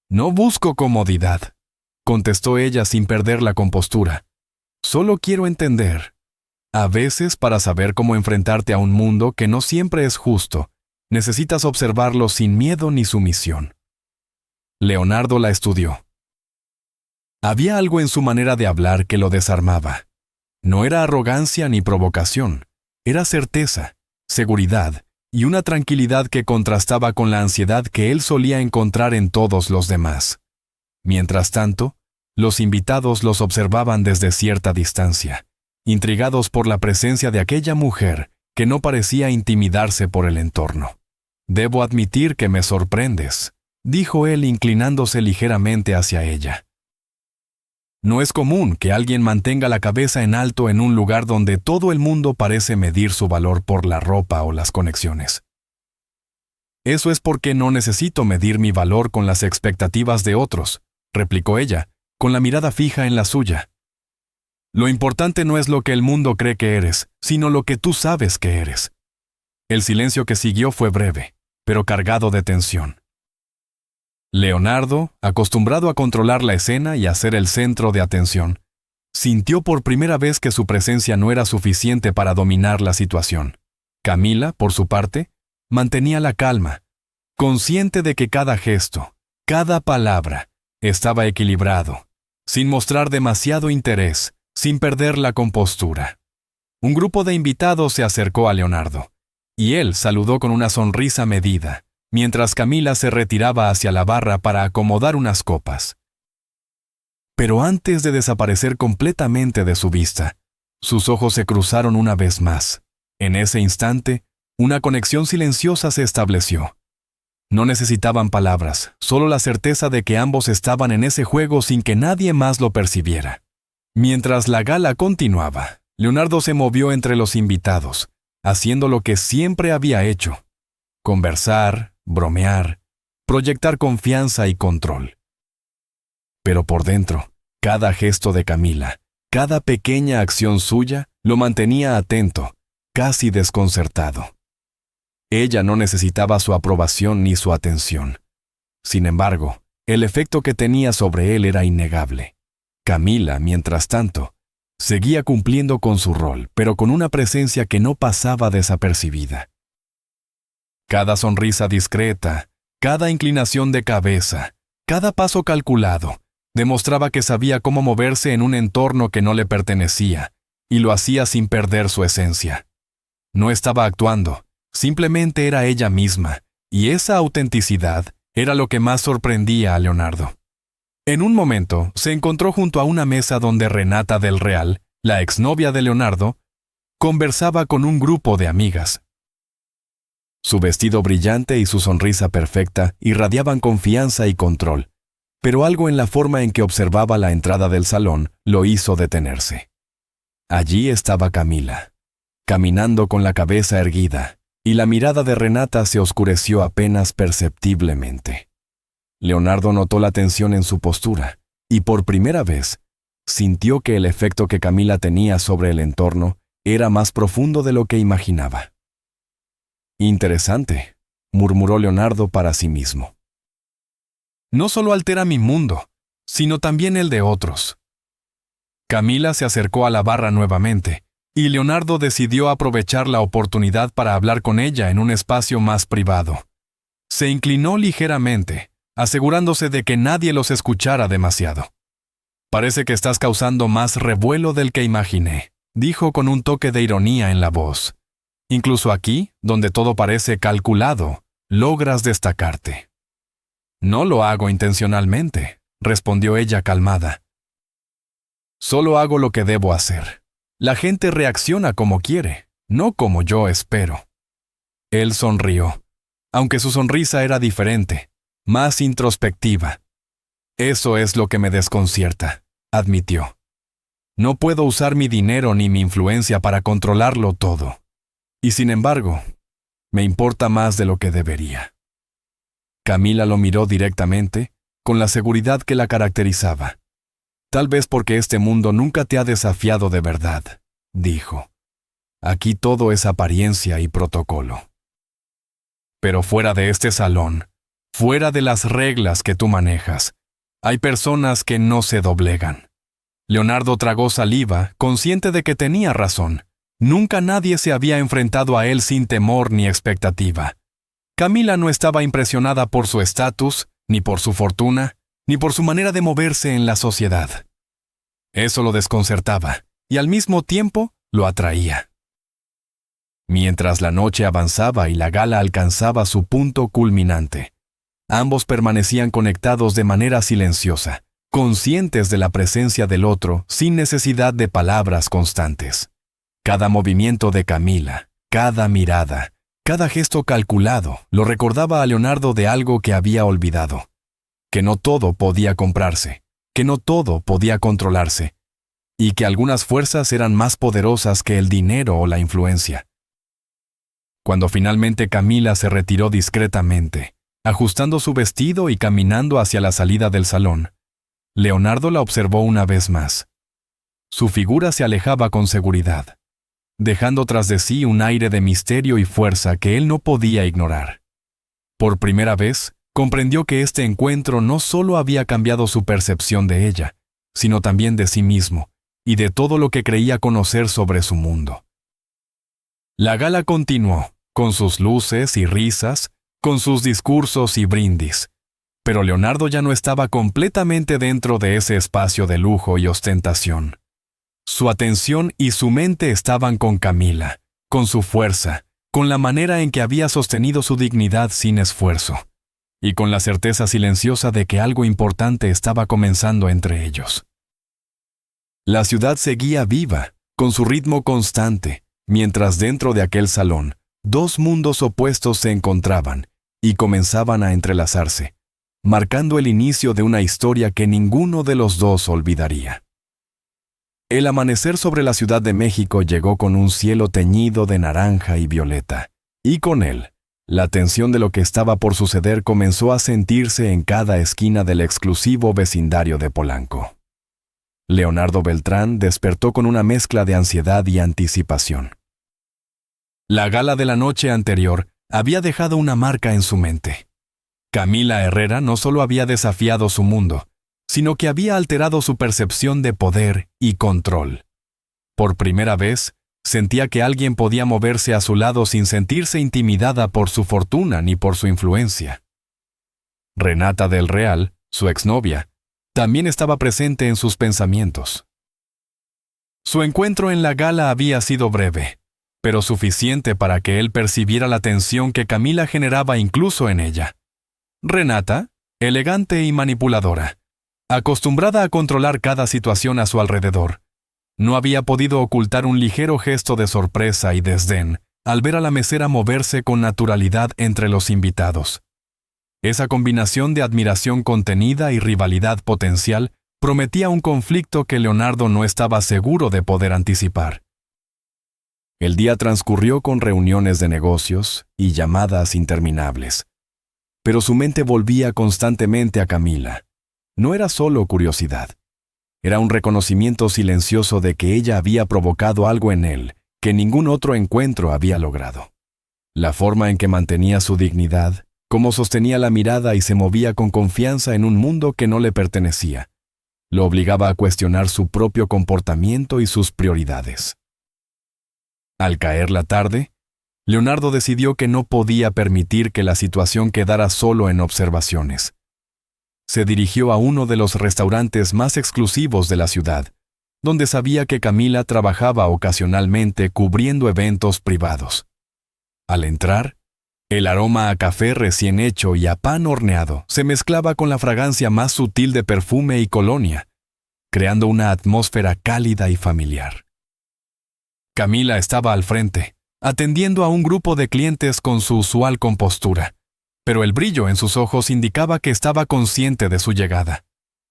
«No busco comodidad», contestó ella sin perder la compostura. «Solo quiero entender. A veces, para saber cómo enfrentarte a un mundo que no siempre es justo, necesitas observarlo sin miedo ni sumisión». Leonardo la estudió. Había algo en su manera de hablar que lo desarmaba. No era arrogancia ni provocación, era certeza, seguridad y una tranquilidad que contrastaba con la ansiedad que él solía encontrar en todos los demás. Mientras tanto, los invitados los observaban desde cierta distancia, intrigados por la presencia de aquella mujer que no parecía intimidarse por el entorno. «Debo admitir que me sorprendes», dijo él inclinándose ligeramente hacia ella. «No es común que alguien mantenga la cabeza en alto en un lugar donde todo el mundo parece medir su valor por la ropa o las conexiones». «Eso es porque no necesito medir mi valor con las expectativas de otros», replicó ella, con la mirada fija en la suya. Lo importante no es lo que el mundo cree que eres, sino lo que tú sabes que eres. El silencio que siguió fue breve, pero cargado de tensión. Leonardo, acostumbrado a controlar la escena y a ser el centro de atención, sintió por primera vez que su presencia no era suficiente para dominar la situación. Camila, por su parte, mantenía la calma, consciente de que cada gesto, cada palabra, estaba equilibrado, sin mostrar demasiado interés, sin perder la compostura. Un grupo de invitados se acercó a Leonardo, y él saludó con una sonrisa medida, mientras Camila se retiraba hacia la barra para acomodar unas copas. Pero antes de desaparecer completamente de su vista, sus ojos se cruzaron una vez más. En ese instante, una conexión silenciosa se estableció. No necesitaban palabras, solo la certeza de que ambos estaban en ese juego sin que nadie más lo percibiera. Mientras la gala continuaba, Leonardo se movió entre los invitados, haciendo lo que siempre había hecho: conversar, bromear, proyectar confianza y control. Pero por dentro, cada gesto de Camila, cada pequeña acción suya, lo mantenía atento, casi desconcertado. Ella no necesitaba su aprobación ni su atención. Sin embargo, el efecto que tenía sobre él era innegable. Camila, mientras tanto, seguía cumpliendo con su rol, pero con una presencia que no pasaba desapercibida. Cada sonrisa discreta, cada inclinación de cabeza, cada paso calculado, demostraba que sabía cómo moverse en un entorno que no le pertenecía, y lo hacía sin perder su esencia. No estaba actuando, simplemente era ella misma, y esa autenticidad era lo que más sorprendía a Leonardo. En un momento, se encontró junto a una mesa donde Renata del Real, la exnovia de Leonardo, conversaba con un grupo de amigas. Su vestido brillante y su sonrisa perfecta irradiaban confianza y control, pero algo en la forma en que observaba la entrada del salón lo hizo detenerse. Allí estaba Camila, caminando con la cabeza erguida, y la mirada de Renata se oscureció apenas perceptiblemente. Leonardo notó la tensión en su postura, y por primera vez, sintió que el efecto que Camila tenía sobre el entorno era más profundo de lo que imaginaba. Interesante, murmuró Leonardo para sí mismo. No solo altera mi mundo, sino también el de otros. Camila se acercó a la barra nuevamente, y Leonardo decidió aprovechar la oportunidad para hablar con ella en un espacio más privado. Se inclinó ligeramente, asegurándose de que nadie los escuchara demasiado. Parece que estás causando más revuelo del que imaginé, dijo con un toque de ironía en la voz. Incluso aquí, donde todo parece calculado, logras destacarte. No lo hago intencionalmente, respondió ella calmada. Solo hago lo que debo hacer. La gente reacciona como quiere, no como yo espero. Él sonrió, aunque su sonrisa era diferente, más introspectiva. Eso es lo que me desconcierta, admitió. No puedo usar mi dinero ni mi influencia para controlarlo todo. Y sin embargo, me importa más de lo que debería. Camila lo miró directamente, con la seguridad que la caracterizaba. Tal vez porque este mundo nunca te ha desafiado de verdad, dijo. Aquí todo es apariencia y protocolo. Pero fuera de este salón, fuera de las reglas que tú manejas, hay personas que no se doblegan. Leonardo tragó saliva, consciente de que tenía razón. Nunca nadie se había enfrentado a él sin temor ni expectativa. Camila no estaba impresionada por su estatus, ni por su fortuna, ni por su manera de moverse en la sociedad. Eso lo desconcertaba, y al mismo tiempo lo atraía. Mientras la noche avanzaba y la gala alcanzaba su punto culminante, ambos permanecían conectados de manera silenciosa, conscientes de la presencia del otro sin necesidad de palabras constantes. Cada movimiento de Camila, cada mirada, cada gesto calculado lo recordaba a Leonardo de algo que había olvidado. Que no todo podía comprarse, que no todo podía controlarse, y que algunas fuerzas eran más poderosas que el dinero o la influencia. Cuando finalmente Camila se retiró discretamente, ajustando su vestido y caminando hacia la salida del salón, Leonardo la observó una vez más. Su figura se alejaba con seguridad, dejando tras de sí un aire de misterio y fuerza que él no podía ignorar. Por primera vez, comprendió que este encuentro no solo había cambiado su percepción de ella, sino también de sí mismo y de todo lo que creía conocer sobre su mundo. La gala continuó, con sus luces y risas, con sus discursos y brindis, pero Leonardo ya no estaba completamente dentro de ese espacio de lujo y ostentación. Su atención y su mente estaban con Camila, con su fuerza, con la manera en que había sostenido su dignidad sin esfuerzo, y con la certeza silenciosa de que algo importante estaba comenzando entre ellos. La ciudad seguía viva, con su ritmo constante, mientras dentro de aquel salón, dos mundos opuestos se encontraban y comenzaban a entrelazarse, marcando el inicio de una historia que ninguno de los dos olvidaría. El amanecer sobre la Ciudad de México llegó con un cielo teñido de naranja y violeta, y con él, la tensión de lo que estaba por suceder comenzó a sentirse en cada esquina del exclusivo vecindario de Polanco. Leonardo Beltrán despertó con una mezcla de ansiedad y anticipación. La gala de la noche anterior había dejado una marca en su mente. Camila Herrera no solo había desafiado su mundo, sino que había alterado su percepción de poder y control. Por primera vez, sentía que alguien podía moverse a su lado sin sentirse intimidada por su fortuna ni por su influencia. Renata del Real, su exnovia, también estaba presente en sus pensamientos. Su encuentro en la gala había sido breve, pero suficiente para que él percibiera la tensión que Camila generaba incluso en ella. Renata, elegante y manipuladora, acostumbrada a controlar cada situación a su alrededor, no había podido ocultar un ligero gesto de sorpresa y desdén al ver a la mesera moverse con naturalidad entre los invitados. Esa combinación de admiración contenida y rivalidad potencial prometía un conflicto que Leonardo no estaba seguro de poder anticipar. El día transcurrió con reuniones de negocios y llamadas interminables. Pero su mente volvía constantemente a Camila. No era solo curiosidad. Era un reconocimiento silencioso de que ella había provocado algo en él que ningún otro encuentro había logrado. La forma en que mantenía su dignidad, cómo sostenía la mirada y se movía con confianza en un mundo que no le pertenecía, lo obligaba a cuestionar su propio comportamiento y sus prioridades. Al caer la tarde, Leonardo decidió que no podía permitir que la situación quedara solo en observaciones. Se dirigió a uno de los restaurantes más exclusivos de la ciudad, donde sabía que Camila trabajaba ocasionalmente cubriendo eventos privados. Al entrar, el aroma a café recién hecho y a pan horneado se mezclaba con la fragancia más sutil de perfume y colonia, creando una atmósfera cálida y familiar. Camila estaba al frente, atendiendo a un grupo de clientes con su usual compostura, pero el brillo en sus ojos indicaba que estaba consciente de su llegada.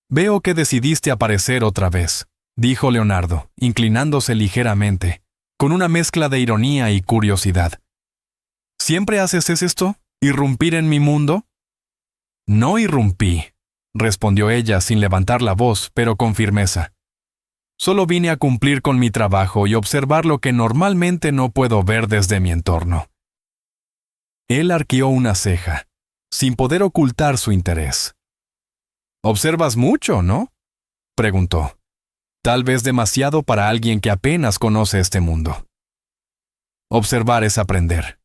«Veo que decidiste aparecer otra vez», dijo Leonardo, inclinándose ligeramente, con una mezcla de ironía y curiosidad. «¿Siempre haces esto? ¿Irrumpir en mi mundo?» «No irrumpí», respondió ella sin levantar la voz, pero con firmeza. «Solo vine a cumplir con mi trabajo y observar lo que normalmente no puedo ver desde mi entorno». Él arqueó una ceja, sin poder ocultar su interés. «Observas mucho, ¿no?», preguntó. «Tal vez demasiado para alguien que apenas conoce este mundo». «Observar es aprender»,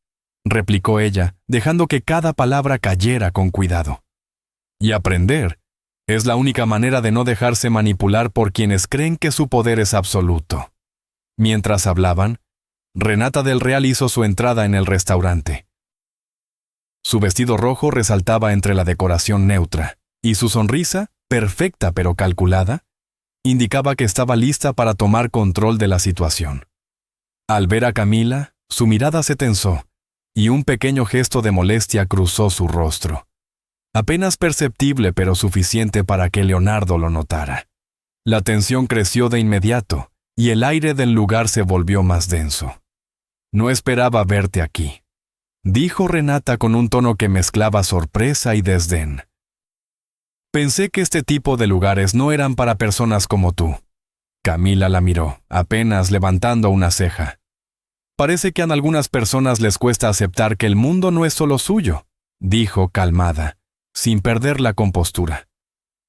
replicó ella, dejando que cada palabra cayera con cuidado. «Y aprender es la única manera de no dejarse manipular por quienes creen que su poder es absoluto». Mientras hablaban, Renata del Real hizo su entrada en el restaurante. Su vestido rojo resaltaba entre la decoración neutra, y su sonrisa, perfecta pero calculada, indicaba que estaba lista para tomar control de la situación. Al ver a Camila, su mirada se tensó, y un pequeño gesto de molestia cruzó su rostro. Apenas perceptible pero suficiente para que Leonardo lo notara. La tensión creció de inmediato, y el aire del lugar se volvió más denso. «No esperaba verte aquí», dijo Renata con un tono que mezclaba sorpresa y desdén. «Pensé que este tipo de lugares no eran para personas como tú. Camila la miró, apenas levantando una ceja. Parece que a algunas personas les cuesta aceptar que el mundo no es solo suyo, dijo calmada, sin perder la compostura.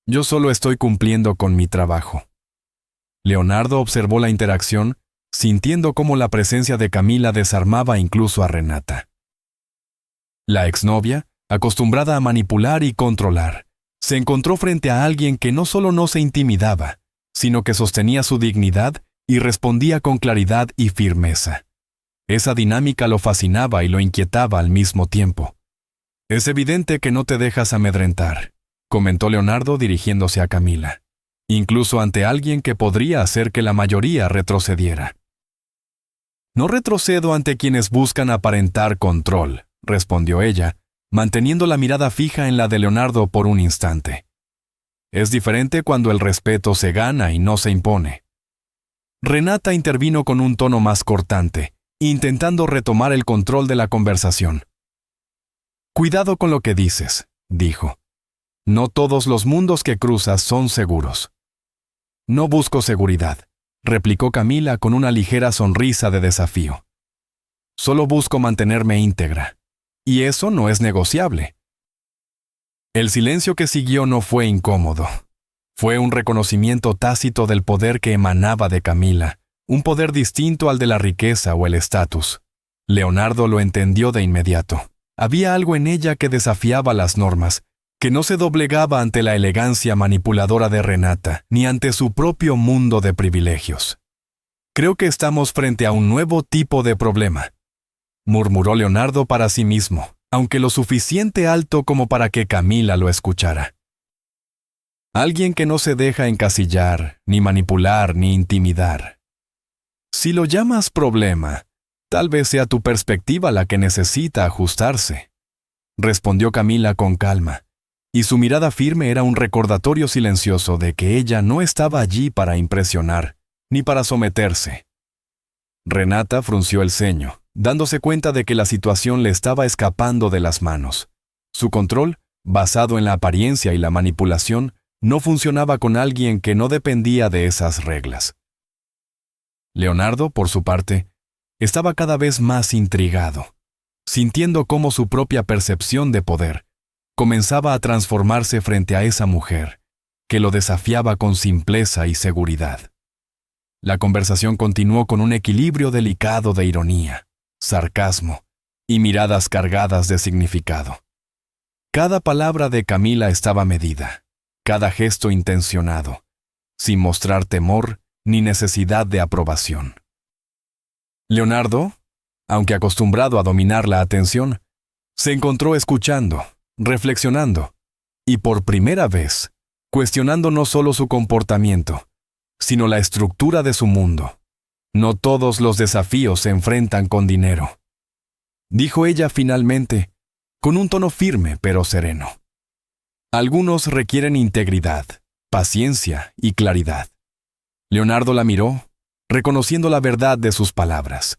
Yo solo estoy cumpliendo con mi trabajo. Leonardo observó la interacción, sintiendo cómo la presencia de Camila desarmaba incluso a Renata. La exnovia, acostumbrada a manipular y controlar, se encontró frente a alguien que no solo no se intimidaba, sino que sostenía su dignidad y respondía con claridad y firmeza. Esa dinámica lo fascinaba y lo inquietaba al mismo tiempo. «Es evidente que no te dejas amedrentar», comentó Leonardo dirigiéndose a Camila, incluso ante alguien que podría hacer que la mayoría retrocediera. «No retrocedo ante quienes buscan aparentar control», respondió ella, manteniendo la mirada fija en la de Leonardo por un instante. «Es diferente cuando el respeto se gana y no se impone». Renata intervino con un tono más cortante, intentando retomar el control de la conversación. «Cuidado con lo que dices», dijo. «No todos los mundos que cruzas son seguros». «No busco seguridad», replicó Camila con una ligera sonrisa de desafío. «Solo busco mantenerme íntegra. Y eso no es negociable». El silencio que siguió no fue incómodo. Fue un reconocimiento tácito del poder que emanaba de Camila, un poder distinto al de la riqueza o el estatus. Leonardo lo entendió de inmediato. Había algo en ella que desafiaba las normas, que no se doblegaba ante la elegancia manipuladora de Renata, ni ante su propio mundo de privilegios. «Creo que estamos frente a un nuevo tipo de problema», murmuró Leonardo para sí mismo, aunque lo suficiente alto como para que Camila lo escuchara. «Alguien que no se deja encasillar, ni manipular, ni intimidar. Si lo llamas problema, tal vez sea tu perspectiva la que necesita ajustarse», respondió Camila con calma, y su mirada firme era un recordatorio silencioso de que ella no estaba allí para impresionar, ni para someterse. Renata frunció el ceño, dándose cuenta de que la situación le estaba escapando de las manos. Su control, basado en la apariencia y la manipulación, no funcionaba con alguien que no dependía de esas reglas. Leonardo, por su parte, estaba cada vez más intrigado, sintiendo cómo su propia percepción de poder comenzaba a transformarse frente a esa mujer, que lo desafiaba con simpleza y seguridad. La conversación continuó con un equilibrio delicado de ironía, sarcasmo y miradas cargadas de significado. Cada palabra de Camila estaba medida, cada gesto intencionado, sin mostrar temor ni necesidad de aprobación. Leonardo, aunque acostumbrado a dominar la atención, se encontró escuchando, reflexionando, y por primera vez, cuestionando no solo su comportamiento, sino la estructura de su mundo. «No todos los desafíos se enfrentan con dinero», dijo ella finalmente, con un tono firme pero sereno. «Algunos requieren integridad, paciencia y claridad». Leonardo la miró, reconociendo la verdad de sus palabras.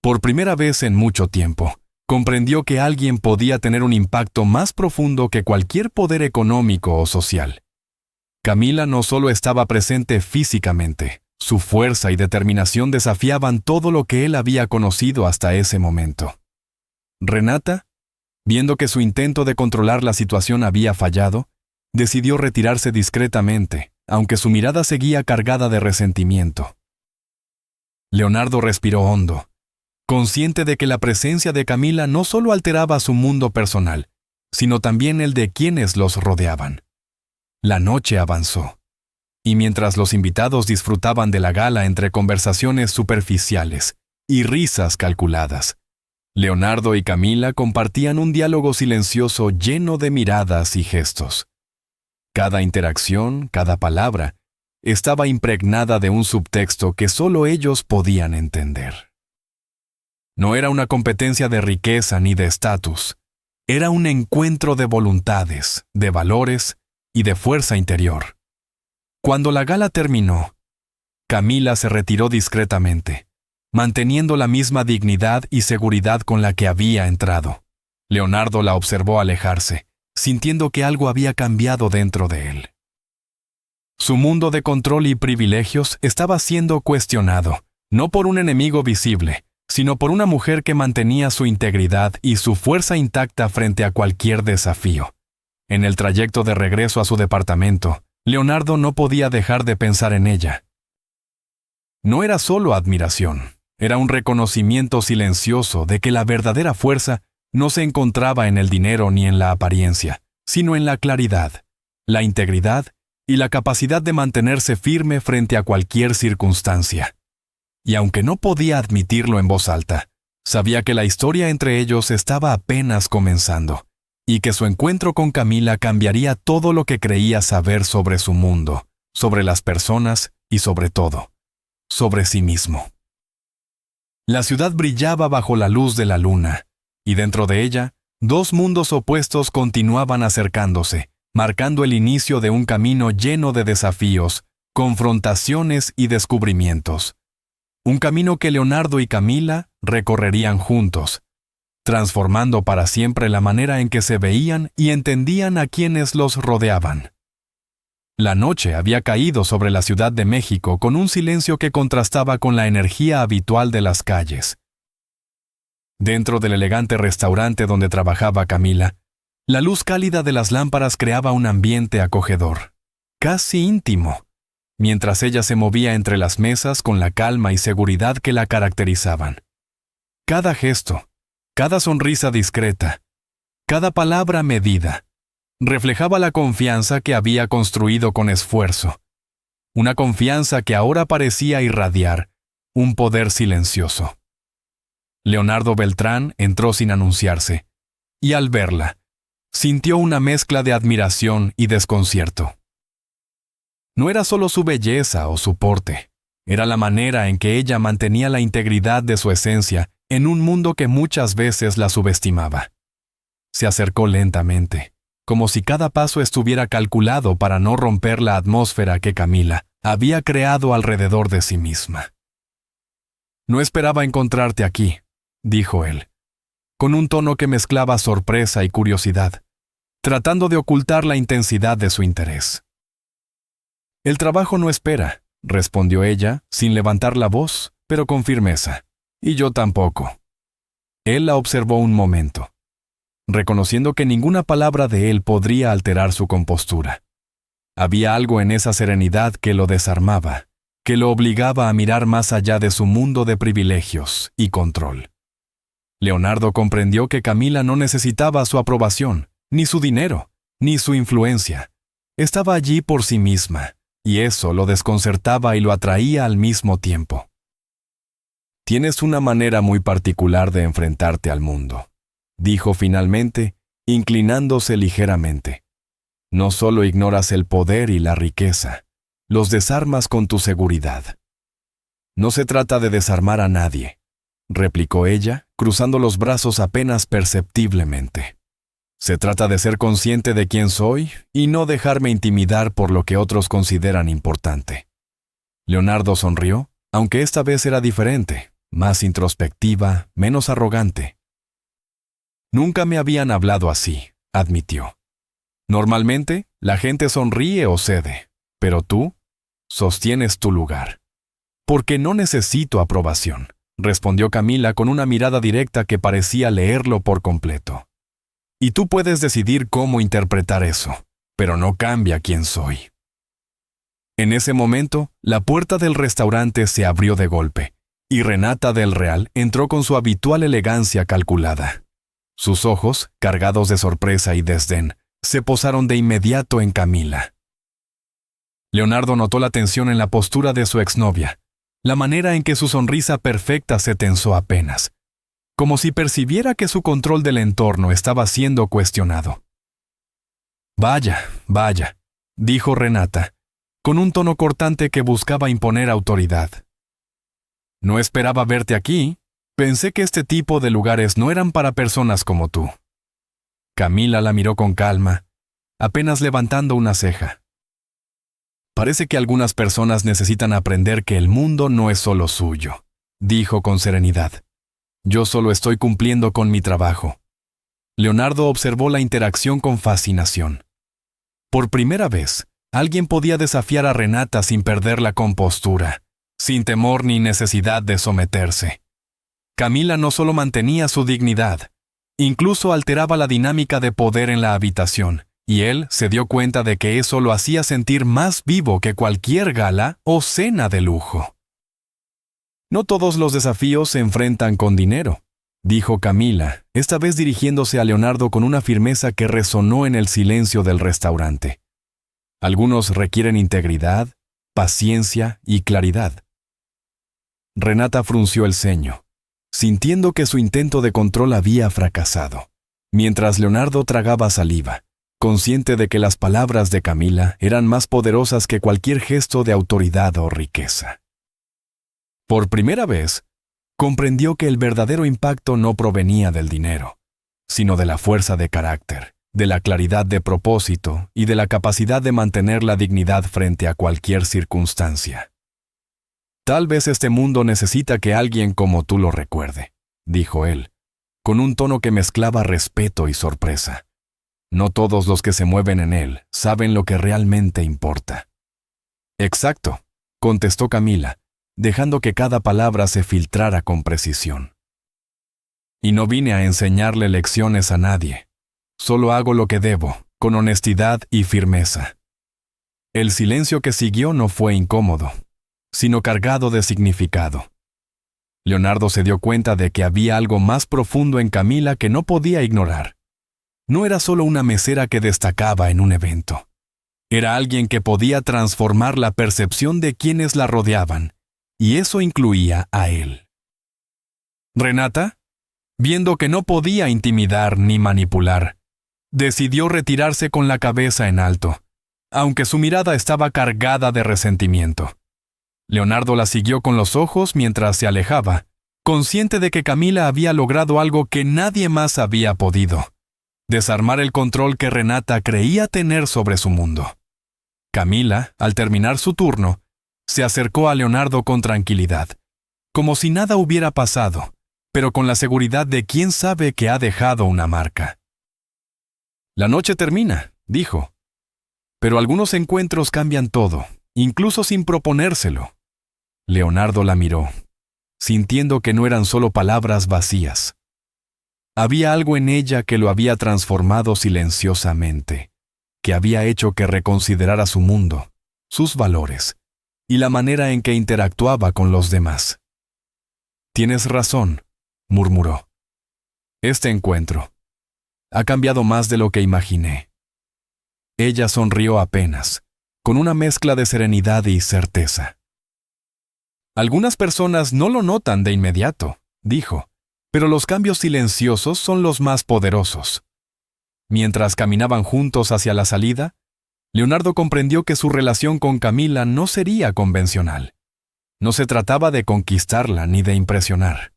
Por primera vez en mucho tiempo, comprendió que alguien podía tener un impacto más profundo que cualquier poder económico o social. Camila no solo estaba presente físicamente, su fuerza y determinación desafiaban todo lo que él había conocido hasta ese momento. Renata, viendo que su intento de controlar la situación había fallado, decidió retirarse discretamente, aunque su mirada seguía cargada de resentimiento. Leonardo respiró hondo, consciente de que la presencia de Camila no solo alteraba su mundo personal, sino también el de quienes los rodeaban. La noche avanzó, y mientras los invitados disfrutaban de la gala entre conversaciones superficiales y risas calculadas, Leonardo y Camila compartían un diálogo silencioso lleno de miradas y gestos. Cada interacción, cada palabra, estaba impregnada de un subtexto que solo ellos podían entender. No era una competencia de riqueza ni de estatus. Era un encuentro de voluntades, de valores y de fuerza interior. Cuando la gala terminó, Camila se retiró discretamente, manteniendo la misma dignidad y seguridad con la que había entrado. Leonardo la observó alejarse, sintiendo que algo había cambiado dentro de él. Su mundo de control y privilegios estaba siendo cuestionado, no por un enemigo visible, sino por una mujer que mantenía su integridad y su fuerza intacta frente a cualquier desafío. En el trayecto de regreso a su departamento, Leonardo no podía dejar de pensar en ella. No era solo admiración, era un reconocimiento silencioso de que la verdadera fuerza no se encontraba en el dinero ni en la apariencia, sino en la claridad, la integridad y la capacidad de mantenerse firme frente a cualquier circunstancia. Y aunque no podía admitirlo en voz alta, sabía que la historia entre ellos estaba apenas comenzando, y que su encuentro con Camila cambiaría todo lo que creía saber sobre su mundo, sobre las personas y sobre todo, sobre sí mismo. La ciudad brillaba bajo la luz de la luna, y dentro de ella, dos mundos opuestos continuaban acercándose, marcando el inicio de un camino lleno de desafíos, confrontaciones y descubrimientos. Un camino que Leonardo y Camila recorrerían juntos, transformando para siempre la manera en que se veían y entendían a quienes los rodeaban. La noche había caído sobre la Ciudad de México con un silencio que contrastaba con la energía habitual de las calles. Dentro del elegante restaurante donde trabajaba Camila, la luz cálida de las lámparas creaba un ambiente acogedor, casi íntimo, mientras ella se movía entre las mesas con la calma y seguridad que la caracterizaban. Cada gesto, cada sonrisa discreta, cada palabra medida, reflejaba la confianza que había construido con esfuerzo. Una confianza que ahora parecía irradiar un poder silencioso. Leonardo Beltrán entró sin anunciarse, y al verla, sintió una mezcla de admiración y desconcierto. No era solo su belleza o su porte, era la manera en que ella mantenía la integridad de su esencia en un mundo que muchas veces la subestimaba. Se acercó lentamente, como si cada paso estuviera calculado para no romper la atmósfera que Camila había creado alrededor de sí misma. «No esperaba encontrarte aquí», dijo él, con un tono que mezclaba sorpresa y curiosidad, tratando de ocultar la intensidad de su interés. «El trabajo no espera», respondió ella, sin levantar la voz, pero con firmeza. «Y yo tampoco». Él la observó un momento, reconociendo que ninguna palabra de él podría alterar su compostura. Había algo en esa serenidad que lo desarmaba, que lo obligaba a mirar más allá de su mundo de privilegios y control. Leonardo comprendió que Camila no necesitaba su aprobación, ni su dinero, ni su influencia. Estaba allí por sí misma, y eso lo desconcertaba y lo atraía al mismo tiempo. «Tienes una manera muy particular de enfrentarte al mundo», dijo finalmente, inclinándose ligeramente. «No solo ignoras el poder y la riqueza, los desarmas con tu seguridad». «No se trata de desarmar a nadie», replicó ella, cruzando los brazos apenas perceptiblemente. «Se trata de ser consciente de quién soy y no dejarme intimidar por lo que otros consideran importante». Leonardo sonrió, aunque esta vez era diferente, más introspectiva, menos arrogante. «Nunca me habían hablado así», admitió. «Normalmente, la gente sonríe o cede, pero tú sostienes tu lugar». «Porque no necesito aprobación», respondió Camila con una mirada directa que parecía leerlo por completo. «Y tú puedes decidir cómo interpretar eso, pero no cambia quién soy». En ese momento, la puerta del restaurante se abrió de golpe, y Renata del Real entró con su habitual elegancia calculada. Sus ojos, cargados de sorpresa y desdén, se posaron de inmediato en Camila. Leonardo notó la tensión en la postura de su exnovia, la manera en que su sonrisa perfecta se tensó apenas, como si percibiera que su control del entorno estaba siendo cuestionado. «Vaya, vaya», dijo Renata, con un tono cortante que buscaba imponer autoridad. «No esperaba verte aquí. Pensé que este tipo de lugares no eran para personas como tú». Camila la miró con calma, apenas levantando una ceja. «Parece que algunas personas necesitan aprender que el mundo no es solo suyo», dijo con serenidad. «Yo solo estoy cumpliendo con mi trabajo». Leonardo observó la interacción con fascinación. Por primera vez, alguien podía desafiar a Renata sin perder la compostura, sin temor ni necesidad de someterse. Camila no solo mantenía su dignidad, incluso alteraba la dinámica de poder en la habitación, y él se dio cuenta de que eso lo hacía sentir más vivo que cualquier gala o cena de lujo. No todos los desafíos se enfrentan con dinero, dijo Camila, esta vez dirigiéndose a Leonardo con una firmeza que resonó en el silencio del restaurante. Algunos requieren integridad, paciencia y claridad. Renata frunció el ceño, sintiendo que su intento de control había fracasado, mientras Leonardo tragaba saliva, consciente de que las palabras de Camila eran más poderosas que cualquier gesto de autoridad o riqueza. Por primera vez, comprendió que el verdadero impacto no provenía del dinero, sino de la fuerza de carácter, de la claridad de propósito y de la capacidad de mantener la dignidad frente a cualquier circunstancia. Tal vez este mundo necesita que alguien como tú lo recuerde, dijo él, con un tono que mezclaba respeto y sorpresa. No todos los que se mueven en él saben lo que realmente importa. Exacto, contestó Camila, dejando que cada palabra se filtrara con precisión. Y no vine a enseñarle lecciones a nadie. Solo hago lo que debo, con honestidad y firmeza. El silencio que siguió no fue incómodo, sino cargado de significado. Leonardo se dio cuenta de que había algo más profundo en Camila que no podía ignorar. No era solo una mesera que destacaba en un evento. Era alguien que podía transformar la percepción de quienes la rodeaban, y eso incluía a él. Renata, viendo que no podía intimidar ni manipular, decidió retirarse con la cabeza en alto, aunque su mirada estaba cargada de resentimiento. Leonardo la siguió con los ojos mientras se alejaba, consciente de que Camila había logrado algo que nadie más había podido: desarmar el control que Renata creía tener sobre su mundo. Camila, al terminar su turno, se acercó a Leonardo con tranquilidad, como si nada hubiera pasado, pero con la seguridad de quien sabe que ha dejado una marca. La noche termina, dijo, pero algunos encuentros cambian todo, incluso sin proponérselo. Leonardo la miró, sintiendo que no eran solo palabras vacías. Había algo en ella que lo había transformado silenciosamente, que había hecho que reconsiderara su mundo, sus valores, y la manera en que interactuaba con los demás. Tienes razón, murmuró. Este encuentro ha cambiado más de lo que imaginé. Ella sonrió apenas, con una mezcla de serenidad y certeza. Algunas personas no lo notan de inmediato, dijo, pero los cambios silenciosos son los más poderosos. Mientras caminaban juntos hacia la salida, Leonardo comprendió que su relación con Camila no sería convencional. No se trataba de conquistarla ni de impresionar.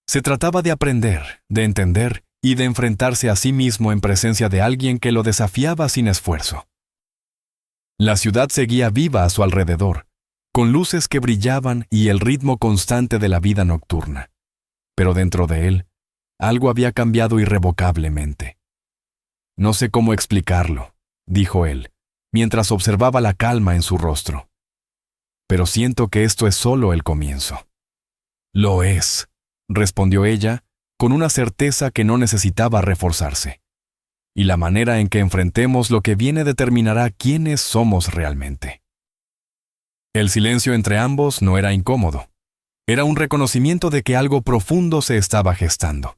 Se trataba de aprender, de entender y de enfrentarse a sí mismo en presencia de alguien que lo desafiaba sin esfuerzo. La ciudad seguía viva a su alrededor, con luces que brillaban y el ritmo constante de la vida nocturna. Pero dentro de él, algo había cambiado irrevocablemente. No sé cómo explicarlo, dijo él, mientras observaba la calma en su rostro. Pero siento que esto es solo el comienzo. Lo es, respondió ella, con una certeza que no necesitaba reforzarse. Y la manera en que enfrentemos lo que viene determinará quiénes somos realmente. El silencio entre ambos no era incómodo. Era un reconocimiento de que algo profundo se estaba gestando.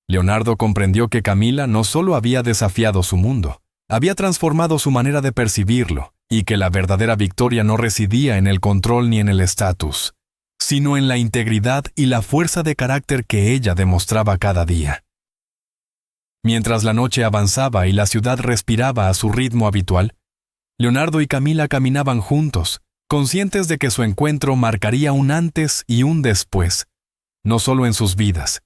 Leonardo comprendió que Camila no solo había desafiado su mundo, había transformado su manera de percibirlo, y que la verdadera victoria no residía en el control ni en el estatus, sino en la integridad y la fuerza de carácter que ella demostraba cada día. Mientras la noche avanzaba y la ciudad respiraba a su ritmo habitual, Leonardo y Camila caminaban juntos, conscientes de que su encuentro marcaría un antes y un después, no solo en sus vidas,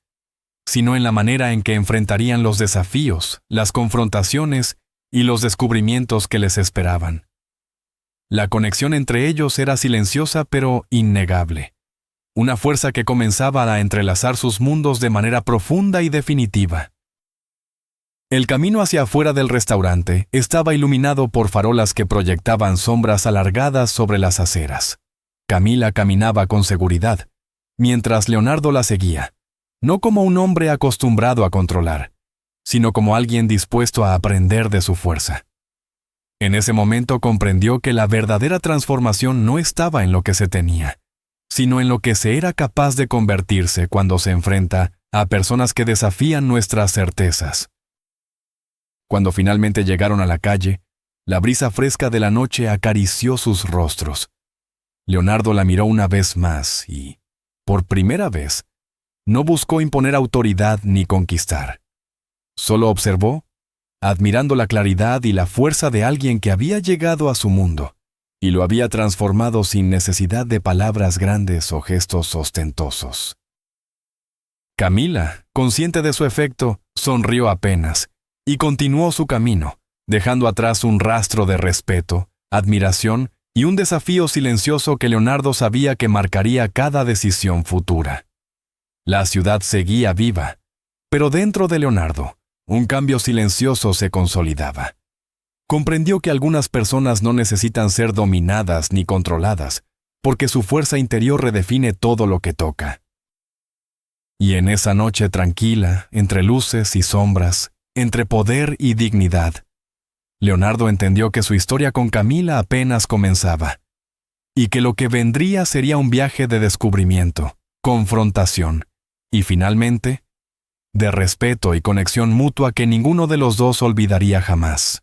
sino en la manera en que enfrentarían los desafíos, las confrontaciones y los descubrimientos que les esperaban. La conexión entre ellos era silenciosa pero innegable, una fuerza que comenzaba a entrelazar sus mundos de manera profunda y definitiva. El camino hacia afuera del restaurante estaba iluminado por farolas que proyectaban sombras alargadas sobre las aceras. Camila caminaba con seguridad, mientras Leonardo la seguía, no como un hombre acostumbrado a controlar, sino como alguien dispuesto a aprender de su fuerza. En ese momento comprendió que la verdadera transformación no estaba en lo que se tenía, sino en lo que se era capaz de convertirse cuando se enfrenta a personas que desafían nuestras certezas. Cuando finalmente llegaron a la calle, la brisa fresca de la noche acarició sus rostros. Leonardo la miró una vez más y, por primera vez, no buscó imponer autoridad ni conquistar. Solo observó, admirando la claridad y la fuerza de alguien que había llegado a su mundo y lo había transformado sin necesidad de palabras grandes o gestos ostentosos. Camila, consciente de su efecto, sonrió apenas y continuó su camino, dejando atrás un rastro de respeto, admiración y un desafío silencioso que Leonardo sabía que marcaría cada decisión futura. La ciudad seguía viva, pero dentro de Leonardo, un cambio silencioso se consolidaba. Comprendió que algunas personas no necesitan ser dominadas ni controladas, porque su fuerza interior redefine todo lo que toca. Y en esa noche tranquila, entre luces y sombras, entre poder y dignidad, Leonardo entendió que su historia con Camila apenas comenzaba, y que lo que vendría sería un viaje de descubrimiento, confrontación, y finalmente, de respeto y conexión mutua que ninguno de los dos olvidaría jamás.